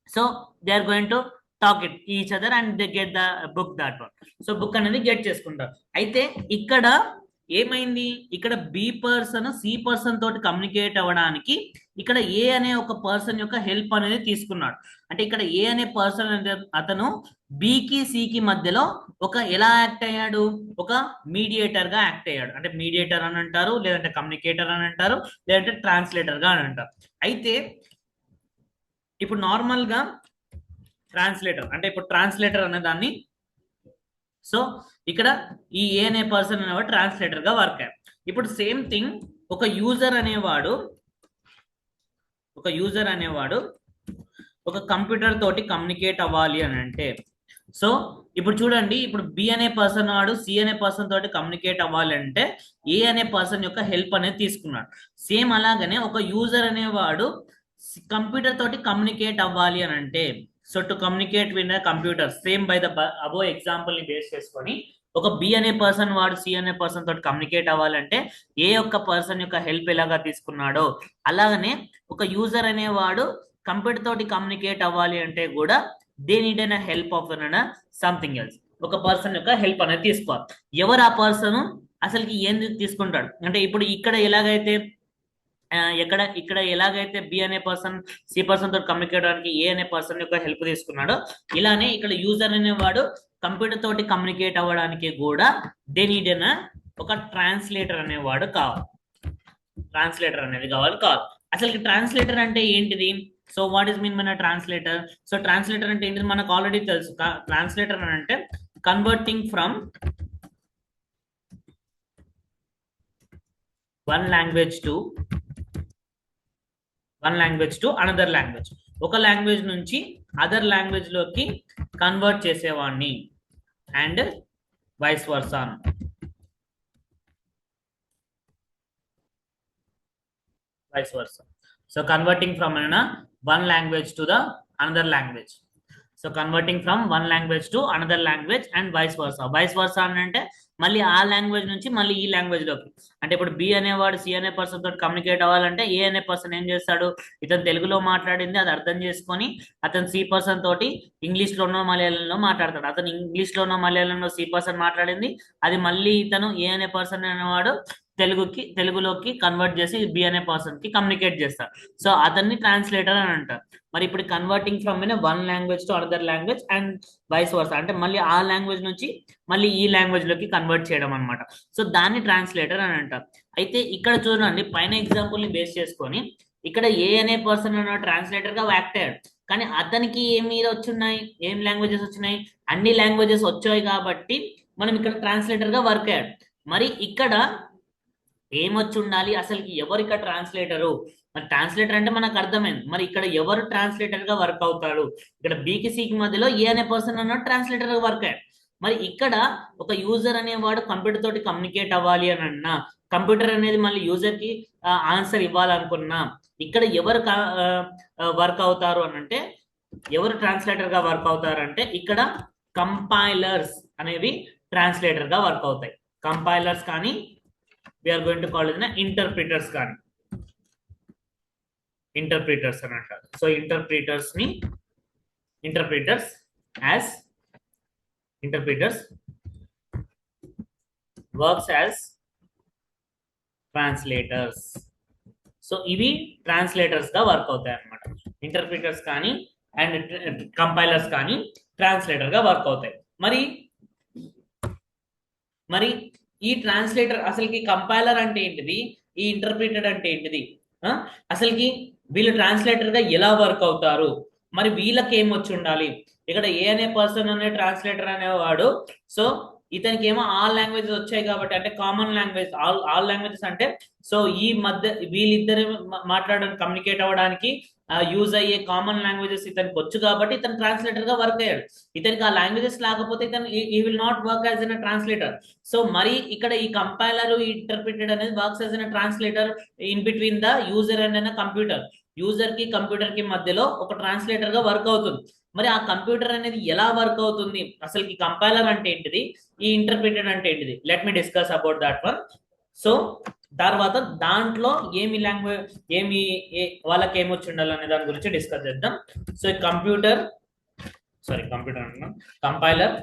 so they are going to talk it each other and they get the book that one. So book అనేది గెట్ చేసుకుంటారు. అయితే ఇక్కడ ఏమైంది, ఇక్కడ బి పర్సన్ సి పర్సన్ తోటి కమ్యూనికేట్ అవ్వడానికి ఇక్కడ ఏ అనే ఒక పర్సన్ యొక్క హెల్ప్ అనేది తీసుకున్నాడు. అంటే ఇక్కడ ఏ అనే పర్సన్ అతను బికి సికి మధ్యలో ఎలా యాక్ట్ అయ్యాడు, ఒక మీడియేటర్ గా యాక్ట్ అయ్యాడు. అంటే మీడియేటర్ అని అంటారు, లేదంటే కమ్యూనికేటర్ అని అంటారు, లేదంటే ట్రాన్స్లేటర్ గా అని అంటారు. అయితే ఇప్పుడు నార్మల్ గా ట్రాన్స్లేటర్ అంటే ఇప్పుడు ట్రాన్స్లేటర్ అనే దాన్ని, సో ఇక్కడ ఈ ఏ అనే పర్సన్ అనేవాడు ట్రాన్స్లేటర్ గా వర్క్ అయ్యాడు. ఇప్పుడు సేమ్ థింగ్ ఒక యూజర్ అనేవాడు ఒక కంప్యూటర్ తోటి కమ్యూనికేట్ అవ్వాలి అని అంటే, సో ఇప్పుడు చూడండి, ఇప్పుడు బి అనే పర్సన్ వాడు సి అనే పర్సన్ తోటి కమ్యూనికేట్ అవ్వాలి అంటే ఏ అనే పర్సన్ యొక్క హెల్ప్ అనేది తీసుకున్నాడు. సేమ్ అలాగనే ఒక యూజర్ అనేవాడు కంప్యూటర్ తోటి కమ్యూనికేట్ అవ్వాలి అని అంటే, so to communicate with computer same by the above example ని బేస్ చేసుకొని ఒక బి అనే పర్సన్ వాడు సి అనే పర్సన్ తోటి కమ్యూనికేట్ అవ్వాలంటే ఏ ఒక్క పర్సన్ యొక్క హెల్ప్ ఎలాగా తీసుకున్నాడో, అలాగనే ఒక యూజర్ అనేవాడు కంప్యూటర్ తోటి కమ్యూనికేట్ అవ్వాలి అంటే కూడా they need an help of something else. ఒక పర్సన్ యొక్క హెల్ప్ అనేది తీసుకోవాలి. ఎవరు ఆ పర్సన్, అసలుకి ఏం తీసుకుంటాడు అంటే, ఇప్పుడు ఇక్కడ ఎలాగైతే ఇక్కడ ఎలాగైతే బి అనే పర్సన్ సి పర్సన్ తోటి కమ్యూనికేట్ అవడానికి ఏ అనే పర్సన్ యొక్క హెల్ప్ తీసుకున్నాడో, ఇలానే ఇక్కడ యూజర్ అనేవాడు కంప్యూటర్ తోటి కమ్యూనికేట్ అవ్వడానికి కూడా దే నీడ్ ఒక ట్రాన్స్లేటర్ అనేవాడు కావాలి. ట్రాన్స్లేటర్ అనేది కావాలి. అసలు ట్రాన్స్లేటర్ అంటే ఏంటిది? సో వాట్ ఇస్ మీన్ మన ట్రాన్స్లేటర్? సో ట్రాన్స్లేటర్ అంటే ఏంటిది మనకు ఆల్రెడీ తెలుసు. ట్రాన్స్లేటర్ అని అంటే converting from one language to another language. ఒక లాంగ్వేజ్ నుంచి అదర్ లాంగ్వేజ్ లోకి కన్వర్ట్ చేసేవాడిని and vice versa. So converting from one language to the another language. So converting from one language to another language and vice versa అంటే మళ్ళీ ఆ language నుంచి మళ్ళీ ఈ లాంగ్వేజ్ లోకి. అంటే ఇప్పుడు బి అనేవాడు సి అనే పర్సన్ తోటి కమ్యూనికేట్ అవ్వాలంటే ఏ అనే పర్సన్ ఏం చేస్తాడు? ఇతను తెలుగులో మాట్లాడింది అది అర్థం చేసుకొని అతను సి పర్సన్ తోటి ఇంగ్లీష్ లోనో మలయాళంలో మాట్లాడతాడు. అతను ఇంగ్లీష్ లోనో మలయాళంలో సి పర్సన్ మాట్లాడింది అది మళ్ళీ ఇతను ఏ అనే పర్సన్ అనేవాడు తెలుగులోకి కన్వర్ట్ చేసి బి అనే పర్సన్ కి కమ్యూనికేట్ చేస్తారు. సో అతన్ని ట్రాన్స్లేటర్ అని అంటారు. మరి ఇప్పుడు converting from one language to another language and vice versa అంటే మళ్ళీ ఆ లాంగ్వేజ్ నుంచి మళ్ళీ ఈ లాంగ్వేజ్ లోకి కన్వర్ట్ చేయడం అనమాట. సో దాన్ని ట్రాన్స్లేటర్ అని అంటారు. అయితే ఇక్కడ చూడండి, పైన ఎగ్జాంపుల్ ని బేస్ చేసుకొని ఇక్కడ ఏ అనే పర్సన్ అన్న ట్రాన్స్లేటర్ గా యాక్ట్ అయ్యాడు. కానీ అతనికి ఏమి వచ్చున్నాయి, ఏం లాంగ్వేజెస్ వచ్చినాయి? అన్ని లాంగ్వేజెస్ వచ్చాయి కాబట్టి మనం ఇక్కడ ట్రాన్స్లేటర్ గా వర్క్ అయ్యాడు. మరి ఇక్కడ ఏమొచ్చి ఉండాలి? అసలుకి ఎవరు ఇక్కడ ట్రాన్స్లేటరు? మరి ట్రాన్స్లేటర్ అంటే మనకు అర్థమైంది. మరి ఇక్కడ ఎవరు ట్రాన్స్లేటర్ గా వర్క్ అవుతాడు? ఇక్కడ బికి సికి మధ్యలో ఏ అనే పర్సన్ అన్న ట్రాన్స్లేటర్ గా వర్క్ అయ్యాడు. మరి ఇక్కడ ఒక యూజర్ అనేవాడు కంప్యూటర్ తోటి కమ్యూనికేట్ అవ్వాలి అని అన్నా, కంప్యూటర్ అనేది మళ్ళీ యూజర్ కి ఆన్సర్ ఇవ్వాలనుకున్నా, ఇక్కడ ఎవరు వర్క్ అవుతారు అని అంటే, ఎవరు ట్రాన్స్లేటర్ గా వర్క్ అవుతారు అంటే ఇక్కడ కంపైలర్స్ అనేవి ట్రాన్స్లేటర్ గా వర్క్ అవుతాయి. కంపైలర్స్ కానీ we are going to call it interpreters కానీ interpreters అని అంటారు. So interpreters works as translators. So ఇవి ట్రాన్స్లేటర్స్ గా వర్క్ అవుతాయి అన్నమాట. ఇంటర్ప్రిటర్స్ కానీ అండ్ కంపైలర్స్ కానీ ట్రాన్స్లేటర్ గా వర్క్ అవుతాయి. మరి ఈ ట్రాన్స్లేటర్ అసలుకి కంపైలర్ అంటే ఏంటిది, ఈ ఇంటర్ప్రిటర్ అంటే ఏంటిది, అసలుకి వీళ్ళు ట్రాన్స్లేటర్ గా ఎలా వర్క్ అవుతారు, మరి వీళ్ళకి ఏమొచ్చి ఉండాలి? ఇక్కడ ఏ అనే పర్సన్ అనే ట్రాన్స్లేటర్ అనేవాడు, సో ఇతనికి ఏమో ఆల్ లాంగ్వేజెస్ వచ్చాయి కాబట్టి, అంటే కామన్ లాంగ్వేజ్ ఆల్ లాంగ్వేజెస్ అంటే సో ఈ మధ్య వీళ్ళిద్దరు మాట్లాడడానికి కమ్యూనికేట్ అవ్వడానికి యూజ్ అయ్యే కామన్ లాంగ్వేజెస్ ఇతనికి వచ్చు కాబట్టి ఇతను ట్రాన్స్లేటర్ గా వర్క్ అయ్యాడు. ఇతనికి ఆ లాంగ్వేజెస్ లేకపోతే ఇతను ఈ will not work as N translator. So మరి ఇక్కడ ఈ కంపైలర్ ఇంటర్ప్రిటెడ్ అనేది works as N translator in between the user and computer. User కి కంప్యూటర్ కి మధ్యలో ఒక ట్రాన్స్లేటర్ గా వర్క్ అవుతుంది. మరి ఆ కంప్యూటర్ అనేది ఎలా వర్క్ అవుతుంది, అసలు ఈ కంపైలర్ అంటే ఏంటిది, ఈ ఇంటర్ప్రిటెడ్ అంటే ఏంటిది, let me discuss about that one. So తర్వాత దాంట్లో ఏమి లాంగ్వేజ్ వాళ్ళకి ఏమొచ్చి ఉండాలి అనే దాని గురించి డిస్కస్ చేద్దాం. So compiler.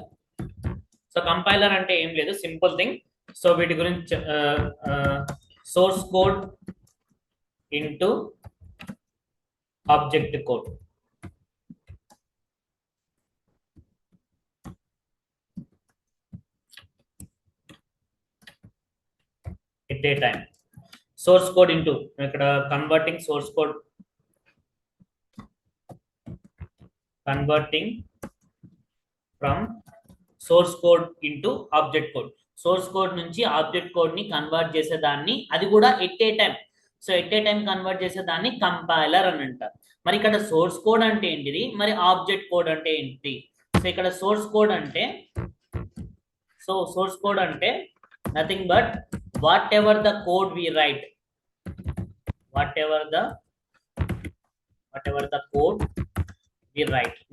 సో కంపైలర్ అంటే ఏం లేదు, సింపుల్ థింగ్. సో వీటి గురించి source code into object code. At a time, source code into ఇక్కడ converting from source code into object code. Source code నుంచి ఆబ్జెక్ట్ కోడ్ ని కన్వర్ట్ చేసేదాన్ని, అది కూడా at a time. So at a time convert చేసేదాన్ని compiler అని అంటారు. మరి ఇక్కడ సోర్స్ కోడ్ అంటే ఏంటిది, మరి ఆబ్జెక్ట్ కోడ్ అంటే ఏంటి? సో ఇక్కడ సోర్స్ కోడ్ అంటే nothing but whatever the code we write,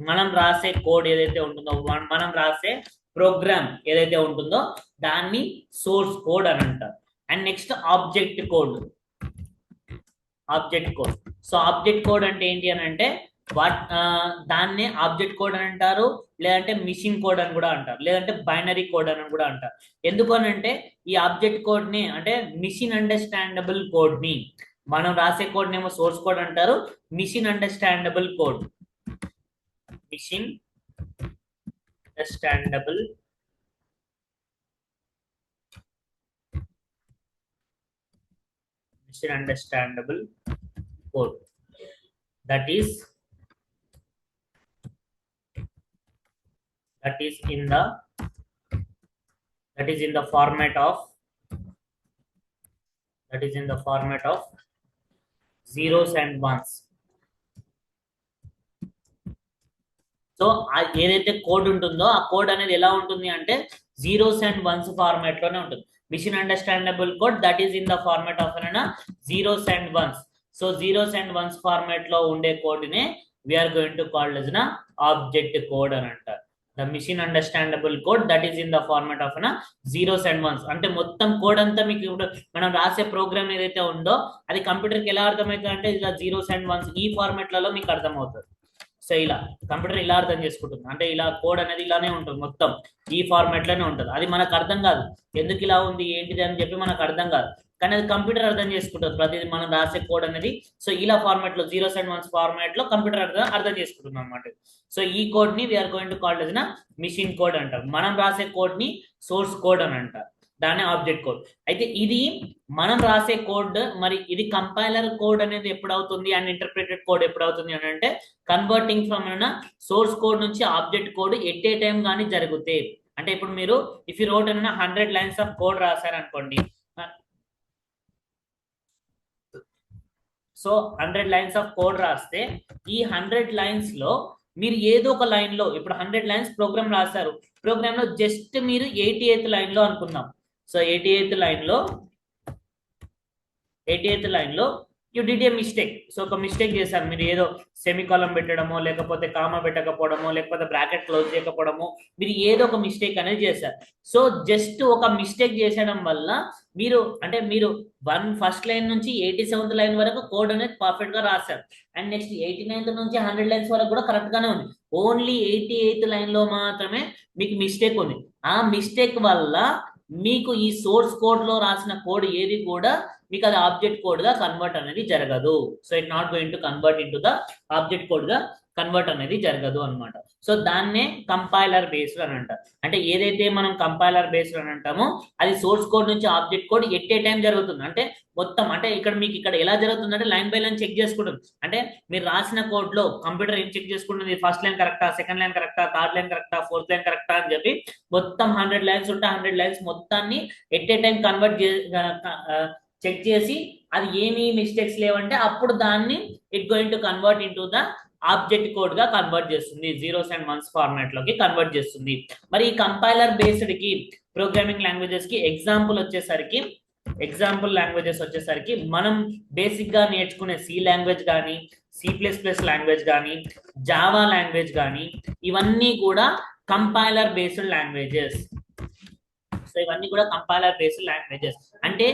మనం రాసే కోడ్ ఏదైతే ఉంటుందో, మనం రాసే ప్రోగ్రామ్ ఏదైతే ఉంటుందో దాన్ని సోర్స్ కోడ్ అని అంటారు. And next object code. So object code అంటే ఏంటి అని అంటే దాన్నే ఆబ్జెక్ట్ కోడ్ అని అంటారు, లేదంటే మిషన్ కోడ్ అని కూడా అంటారు, లేదంటే బైనరీ కోడ్ అని కూడా అంటారు. ఎందుకు అని అంటే ఈ ఆబ్జెక్ట్ కోడ్ ని అంటే మిషన్ అండర్స్టాండబుల్ కోడ్ ని మనం రాసే కోడ్ నేమో సోర్స్ కోడ్ అంటారు. Machine understandable code, machine understandable code, that is in the format of zeros and ones. So ఏదైతే కోడ్ ఉంటుందో ఆ కోడ్ అనేది ఎలా ఉంటుంది అంటే జీరోస్ అండ్ వన్స్ ఫార్మాట్ లోనే ఉంటుంది. Machine understandable code that is in the format of zeros and ones. So zeros and ones format లో ఉండే కోడ్ నే we are going to call as object code అని అంటారు. The machine understandable code that is in the format of zeros and ones. అంటే మొత్తం code అంతా మీకు ఇప్పుడు మనం రాసే ప్రోగ్రామ్ ఏదైతే ఉందో అది కంప్యూటర్ కి ఎలా అర్థమవుతుంది అంటే ఇలా జీరోస్ అండ్ వన్స్ ఈ ఫార్మాట్లలో మీకు అర్థమవుతుంది. సో ఇలా కంప్యూటర్ ఇలా అర్థం చేసుకుంటుంది, అంటే ఇలా కోడ్ అనేది ఇలానే ఉంటుంది, మొత్తం ఈ ఫార్మాట్ లోనే ఉంటుంది. అది మనకు అర్థం కాదు, ఎందుకు ఇలా ఉంది ఏంటిది అని చెప్పి మనకు అర్థం కాదు, కానీ అది కంప్యూటర్ అర్థం చేసుకుంటుంది ప్రతిదీ మనం రాసే కోడ్ అనేది. సో ఇలా ఫార్మాట్ లో జీరోస్ అండ్ వన్స్ ఫార్మాట్ లో కంప్యూటర్ అర్థం చేసుకుంటుంది అనమాట. సో ఈ కోడ్ ని we are going to call as machine code అంటారు. మనం రాసే కోడ్ ని సోర్స్ కోడ్ అని అంటారు, దాన్ని ఆబ్జెక్ట్ కోడ్. అయితే ఇది మనం రాసే కోడ్, మరి ఇది కంపైలర్ కోడ్ అనేది ఎప్పుడవుతుంది అండ్ ఇంటర్ప్రిటెడ్ కోడ్ ఎప్పుడవుతుంది అని అంటే కన్వర్టింగ్ ఫ్రమ్ సోర్స్ కోడ్ నుంచి object code at a time కానీ జరిగితే. అంటే ఇప్పుడు మీరు if you wrote 100 lines of code రాశారు అనుకోండి, సో 100 లైన్స్ ఆఫ్ కోడ్ రాస్తే ఈ 100 లైన్స్ లో మీరు ఏదో ఒక లైన్ లో, ఇప్పుడు 100 లైన్స్ ప్రోగ్రామ్ రాశారు, ప్రోగ్రామ్ లో జస్ట్ మీరు 88th లైన్ లో అనుకుందాం. సో 88th లైన్ లో you did a mistake. So ఒక మిస్టేక్ చేశారు మీరు, ఏదో సెమికాలం పెట్టడమో లేకపోతే కామా పెట్టకపోవడమో లేకపోతే బ్రాకెట్ క్లోజ్ చేయకపోవడమో, మీరు ఏదో ఒక మిస్టేక్ అనేది చేశారు. సో జస్ట్ ఒక మిస్టేక్ చేసడం వల్ల మీరు ఫస్ట్ లైన్ నుంచి 87th లైన్ వరకు కోడ్ అనేది పర్ఫెక్ట్ గా రాశారు, అండ్ నెక్స్ట్ 89th నుంచి 100 లైన్స్ వరకు కూడా కరెక్ట్ గానే ఉంది. ఓన్లీ 88th లైన్ లో మాత్రమే మీకు మిస్టేక్ ఉంది. ఆ మిస్టేక్ వల్ల మీకు ఈ సోర్స్ కోడ్ లో రాసిన కోడ్ ఏది కూడా మీకు అది ఆబ్జెక్ట్ కోడ్ గా కన్వర్ట్ అనేది జరగదు. So it not going to convert in to the object code గా కన్వర్ట్ అనేది జరగదు అనమాట. సో దాన్నే కంపైలర్ బేస్డ్ అని అంటారు. అంటే ఏదైతే మనం కంపైలర్ బేస్డ్ అని అంటామో అది సోర్స్ కోడ్ నుంచి object code at a time జరుగుతుంది. అంటే మొత్తం అంటే ఇక్కడ ఎలా జరుగుతుంది అంటే లైన్ బై లైన్ చెక్ చేసుకుంటుంది. అంటే మీరు రాసిన కోడ్ లో కంప్యూటర్ ఏం చెక్ చేసుకుంటుంది, ఫస్ట్ లైన్ కరెక్టా, సెకండ్ లైన్ కరెక్టా, థర్డ్ లైన్ కరెక్టా, ఫోర్త్ లైన్ కరెక్టా అని చెప్పి మొత్తం 100 లైన్స్ ఉంటే 100 లైన్స్ మొత్తాన్ని ఎట్ ఏ టైం చెక్ చేసి అది ఏమి మిస్టేక్స్ లేవంటే అప్పుడు దాన్ని it going to convert in to the object code గా కన్వర్ట్ చేస్తుంది, జీరోస్ అండ్ వన్స్ ఫార్మాట్ లోకి కన్వర్ట్ చేస్తుంది. మరి ఈ కంపైలర్ బేస్డ్ కి ప్రోగ్రామింగ్ లాంగ్వేజెస్ కి ఎగ్జాంపుల్ లాంగ్వేజెస్ వచ్చేసరికి మనం బేసిక్ గా నేర్చుకునే సి లాంగ్వేజ్ కానీ, C++ లాంగ్వేజ్ కానీ, జావా లాంగ్వేజ్ కానీ, ఇవన్నీ కూడా కంపైలర్ బేస్డ్ లాంగ్వేజెస్. సో ఇవన్నీ కూడా కంపైలర్ బేస్డ్ లాంగ్వేజెస్. అంటే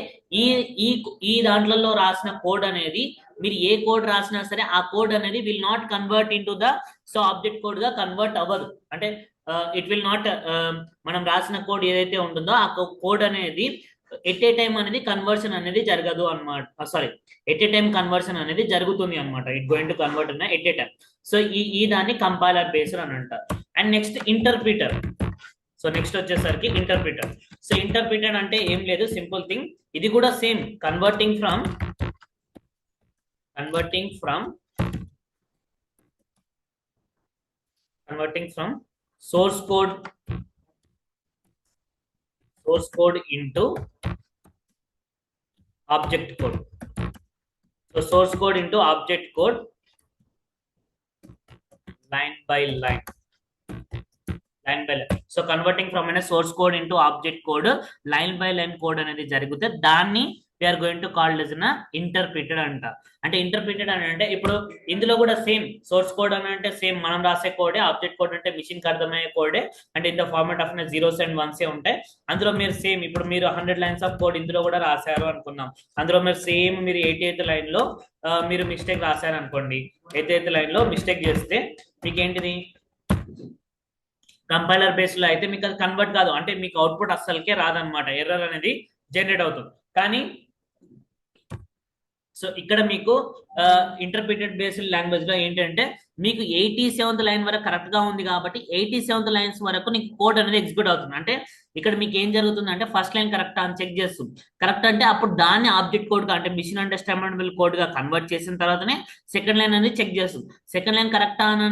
ఈ దాంట్లలో రాసిన కోడ్ అనేది మీరు ఏ కోడ్ రాసినా సరే ఆ కోడ్ అనేది will not convert in to the so object code గా కన్వర్ట్ అవ్వదు. అంటే ఇట్ విల్ నాట్ మనం రాసిన కోడ్ ఏదైతే ఉంటుందో ఆ కోడ్ అనేది ఎట్ ఏ టైం అనేది కన్వర్షన్ అనేది జరగదు అనమాట. Sorry, at a time conversion అనేది జరుగుతుంది అనమాట. ఇట్ గోయింగ్ టు కన్వర్ట్ అన్న ఎట్ ఏ టైం. సో ఈ దాన్ని కంపైలర్ బేస్డ్ అని అంటారు. And next interpreter. So next వచ్చేసరికి ఇంటర్ప్రిటర్. సో ఇంటర్ప్రిటర్ అంటే ఏం లేదు, సింపుల్ థింగ్. ఇది కూడా same, converting from source code into object code. So source code into object code line by line. So converting from source code into object code line by line code అనేది జరిగితే దాన్ని we are going to call as interpreted అంట. అంటే interpreted అని అంటే ఇప్పుడు ఇందులో కూడా సేమ్ సోర్స్ కోడ్ అని అంటే సేమ్ మనం రాసే కోడే, ఆబ్జెక్ట్ కోడ్ అంటే మిషన్ కి అర్థమయ్యే కోడే, అంటే in the format of zeros and once ఉంటాయి. అందులో మీరు సేమ్ ఇప్పుడు మీరు 100 లైన్స్ ఆఫ్ కోడ్ ఇందులో కూడా రాశారు అనుకుందాం. అందులో మీరు సేమ్ మీరు 88th లైన్ లో మీరు మిస్టేక్ రాశారు అనుకోండి, 88th లైన్ లో మిస్టేక్ చేస్తే మీకు ఏంటిది, కంపైలర్ బేస్ లో అయితే మీకు అది కన్వర్ట్ కాదు, అంటే మీకు అవుట్పుట్ అస్సలకే రాదనమాట, ఎర్రర్ అనేది జనరేట్ అవుతుంది. కానీ సో ఇక్కడ మీకు ఇంటర్ప్రిటెడ్ బేస్డ్ లాంగ్వేజ్ లో ఏంటంటే మీకు 87th లైన్ వరకు కరెక్ట్ గా ఉంది కాబట్టి 87th లైన్స్ వరకు నీకు కోడ్ అనేది ఎగ్జిక్యూట్ అవుతుంది. అంటే ఇక్కడ మీకు ఏం జరుగుతుంది అంటే ఫస్ట్ లైన్ కరెక్ట్ అని చెక్ చేస్తుంది. కరెక్ట్ అంటే అప్పుడు దాన్ని ఆబ్జెక్ట్ కోడ్ గా అంటే మిషన్ అండర్స్టాండబుల్ కోడ్ గా కన్వర్ట్ చేసిన తర్వాతనే సెకండ్ లైన్ అనేది చెక్ చేస్తుంది. సెకండ్ లైన్ కరెక్ట్ అని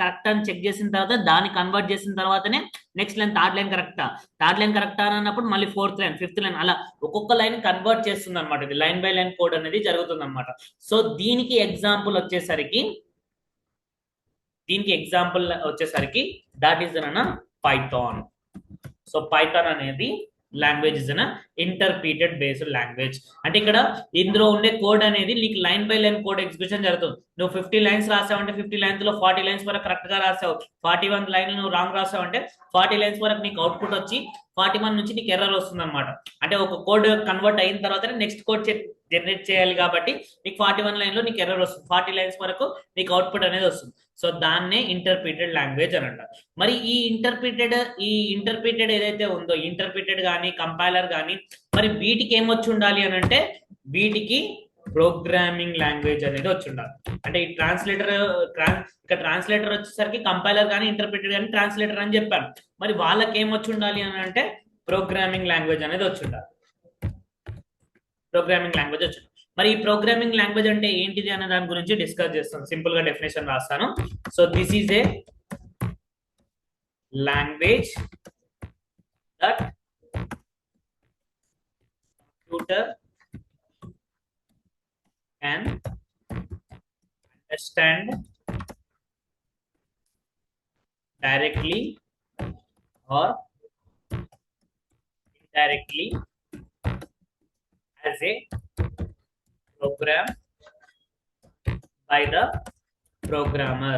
కరెక్ట్ అని చెక్ చేసిన తర్వాత దాన్ని కన్వర్ట్ చేసిన తర్వాతనే నెక్స్ట్ లైన్ థర్డ్ లైన్ కరెక్టా, థర్డ్ లైన్ కరెక్టా అని అన్నప్పుడు మళ్ళీ ఫోర్త్ లైన్, ఫిఫ్త్ లైన్, అలా ఒక్కొక్క లైన్ కన్వర్ట్ చేస్తుంది అనమాట. ఇది లైన్ బై లైన్ కోడ్ అనేది జరుగుతుంది అనమాట. సో దీనికి ఎగ్జాంపుల్ వచ్చేసరికి దట్ ఈస్ అన్న పైథాన్. సో పైథాన్ అనేది language is an interpreted based language. అంటే ఇక్కడ ఇందులో ఉండే కోడ్ అనేది నీకు line by line code execution జరుగుతుంది. నువ్వు 50 లైన్స్ రాసావంటే 50 లైన్స్ లో 40 లైన్స్ వరకు కరెక్ట్ గా రాసావు, 41 లైన్ నువ్వు రాంగ్ రాసావంటే 40 లైన్స్ వరకు నీకు అవుట్పుట్ వచ్చి 41 నుంచి నీకు ఎర్రర్ వస్తుంది అనమాట. అంటే ఒక కోడ్ కన్వర్ట్ అయిన తర్వాత నెక్స్ట్ కోడ్ జనరేట్ చేయాలి కాబట్టి నీకు 41 లైన్ లో నీకు ఎర్రర్ వస్తుంది, 40 లైన్స్ వరకు నీకు అవుట్పుట్ అనేది వస్తుంది. సో దాన్నే ఇంటర్ప్రిటెడ్ లాంగ్వేజ్ అని అంటారు. మరి ఈ ఇంటర్ప్రిటెడ్ ఏదైతే ఉందో, ఇంటర్ప్రిటెడ్ కానీ కంపైలర్ కానీ, మరి వీటికి ఏమొచ్చి ఉండాలి అని అంటే వీటికి ప్రోగ్రామింగ్ లాంగ్వేజ్ అనేది వచ్చి ఉండాలి. అంటే ఈ ట్రాన్స్లేటర్ వచ్చేసరికి కంపైలర్ కానీ ఇంటర్ప్రిటెడ్ కానీ ట్రాన్స్లేటర్ అని చెప్పాను. మరి వాళ్ళకి ఏమొచ్చి ఉండాలి అని అంటే ప్రోగ్రామింగ్ లాంగ్వేజ్ అనేది వచ్చి ఉండాలి. ప్రోగ్రామింగ్ లాంగ్వేజ్ వచ్చి మరి ఈ ప్రోగ్రామింగ్ లాంగ్వేజ్ అంటే ఏంటిది అనే దాని గురించి డిస్కస్ చేస్తాను. సింపుల్ గా డెఫినేషన్ రాస్తాను. So this is a language that computer can understand directly or indirectly as a program by the programmer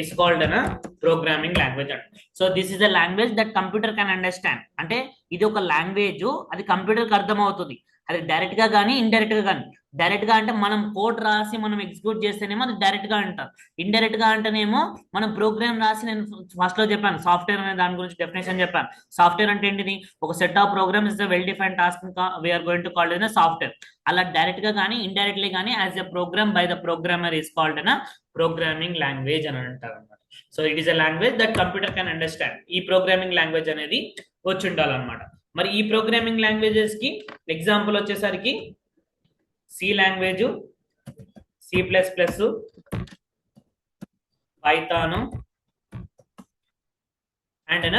is called a programming language. So this is a language that computer can understand. అంటే ఇది ఒక language, అది computer కి అర్థం అవుతుంది. అది direct గా కానీ ఇండైరెక్ట్ గా కానీ. డైరెక్ట్ గా అంటే మనం కోడ్ రాసి మనం ఎగ్జిక్యూట్ చేస్తేనేమో అది డైరెక్ట్ గా అంటారు. ఇండైరెక్ట్ గా అంటేనేమో మనం ప్రోగ్రామ్ రాసి, నేను ఫస్ట్ లో చెప్పాను సాఫ్ట్వేర్ అనే దాని గురించి డెఫినేషన్ చెప్పాను. సాఫ్ట్వేర్ అంటే ఏంటిది? ఒక set of program is the well defined task we're going to call it software. అలా డైరెక్ట్ గా కానీ ఇండైరెక్ట్లీ కానీ as a program by the programmer is called an programming language అని అంటారు అనమాట. So it is a language that computer can understand. ఈ programming language అనేది వచ్చి ఉండాలన్నమాట. మరి ఈ ప్రోగ్రామింగ్ లాంగ్వేజెస్ కి ఎగ్జాంపుల్ వచ్చేసరికి C language, C++, Python and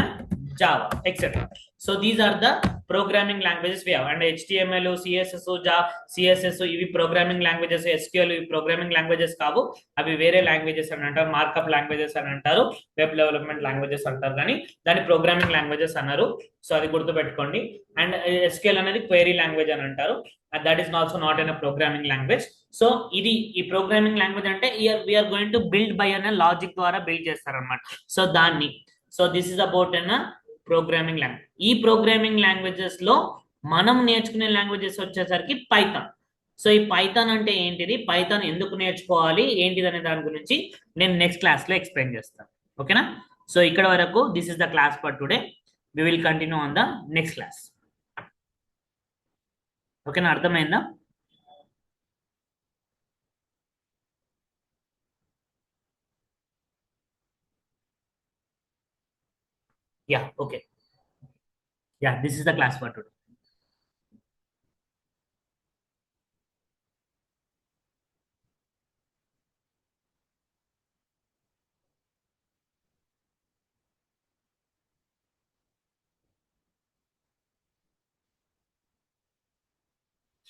Java, etc. So these are the programming languages we have. And HTML, CSS, Java, CSS ఇవి programming languages. SQL ఇవి ప్రోగ్రామింగ్ లాంగ్వేజెస్ కావు, అవి వేరే లాంగ్వేజెస్ అని అంటారు. మార్కప్ లాంగ్వేజెస్ అని అంటారు, వెబ్ డెవలప్మెంట్ లాంగ్వేజెస్ అంటారు, కానీ దాన్ని ప్రోగ్రామింగ్ లాంగ్వేజెస్ అన్నారు. సో అది గుర్తుపెట్టుకోండి. అండ్ SQL అనేది క్వైరీ లాంగ్వేజ్ అని అంటారు. That is also not an programming language. So ఇది ఈ ప్రోగ్రామింగ్ లాంగ్వేజ్ అంటే we're going to build by అనే లాజిక్ ద్వారా బిల్డ్ చేస్తారు అనమాట. సో దాన్ని this is about programming language. ఈ ప్రోగ్రామింగ్ లాంగ్వేజెస్ లో మనం నేర్చుకునే లాంగ్వేజెస్ వచ్చేసరికి పైథాన్. సో ఈ పైథాన్ అంటే ఏంటిది, పైథాన్ ఎందుకు నేర్చుకోవాలి ఏంటిది అనే దాని గురించి నేను నెక్స్ట్ క్లాస్ లో ఎక్స్ప్లెయిన్ చేస్తాను. ఓకేనా? సో ఇక్కడ వరకు this is the class for today. We will continue on the next class. ఓకేనా? అర్థమైందా? Yeah, okay. Yeah, this is the class for today.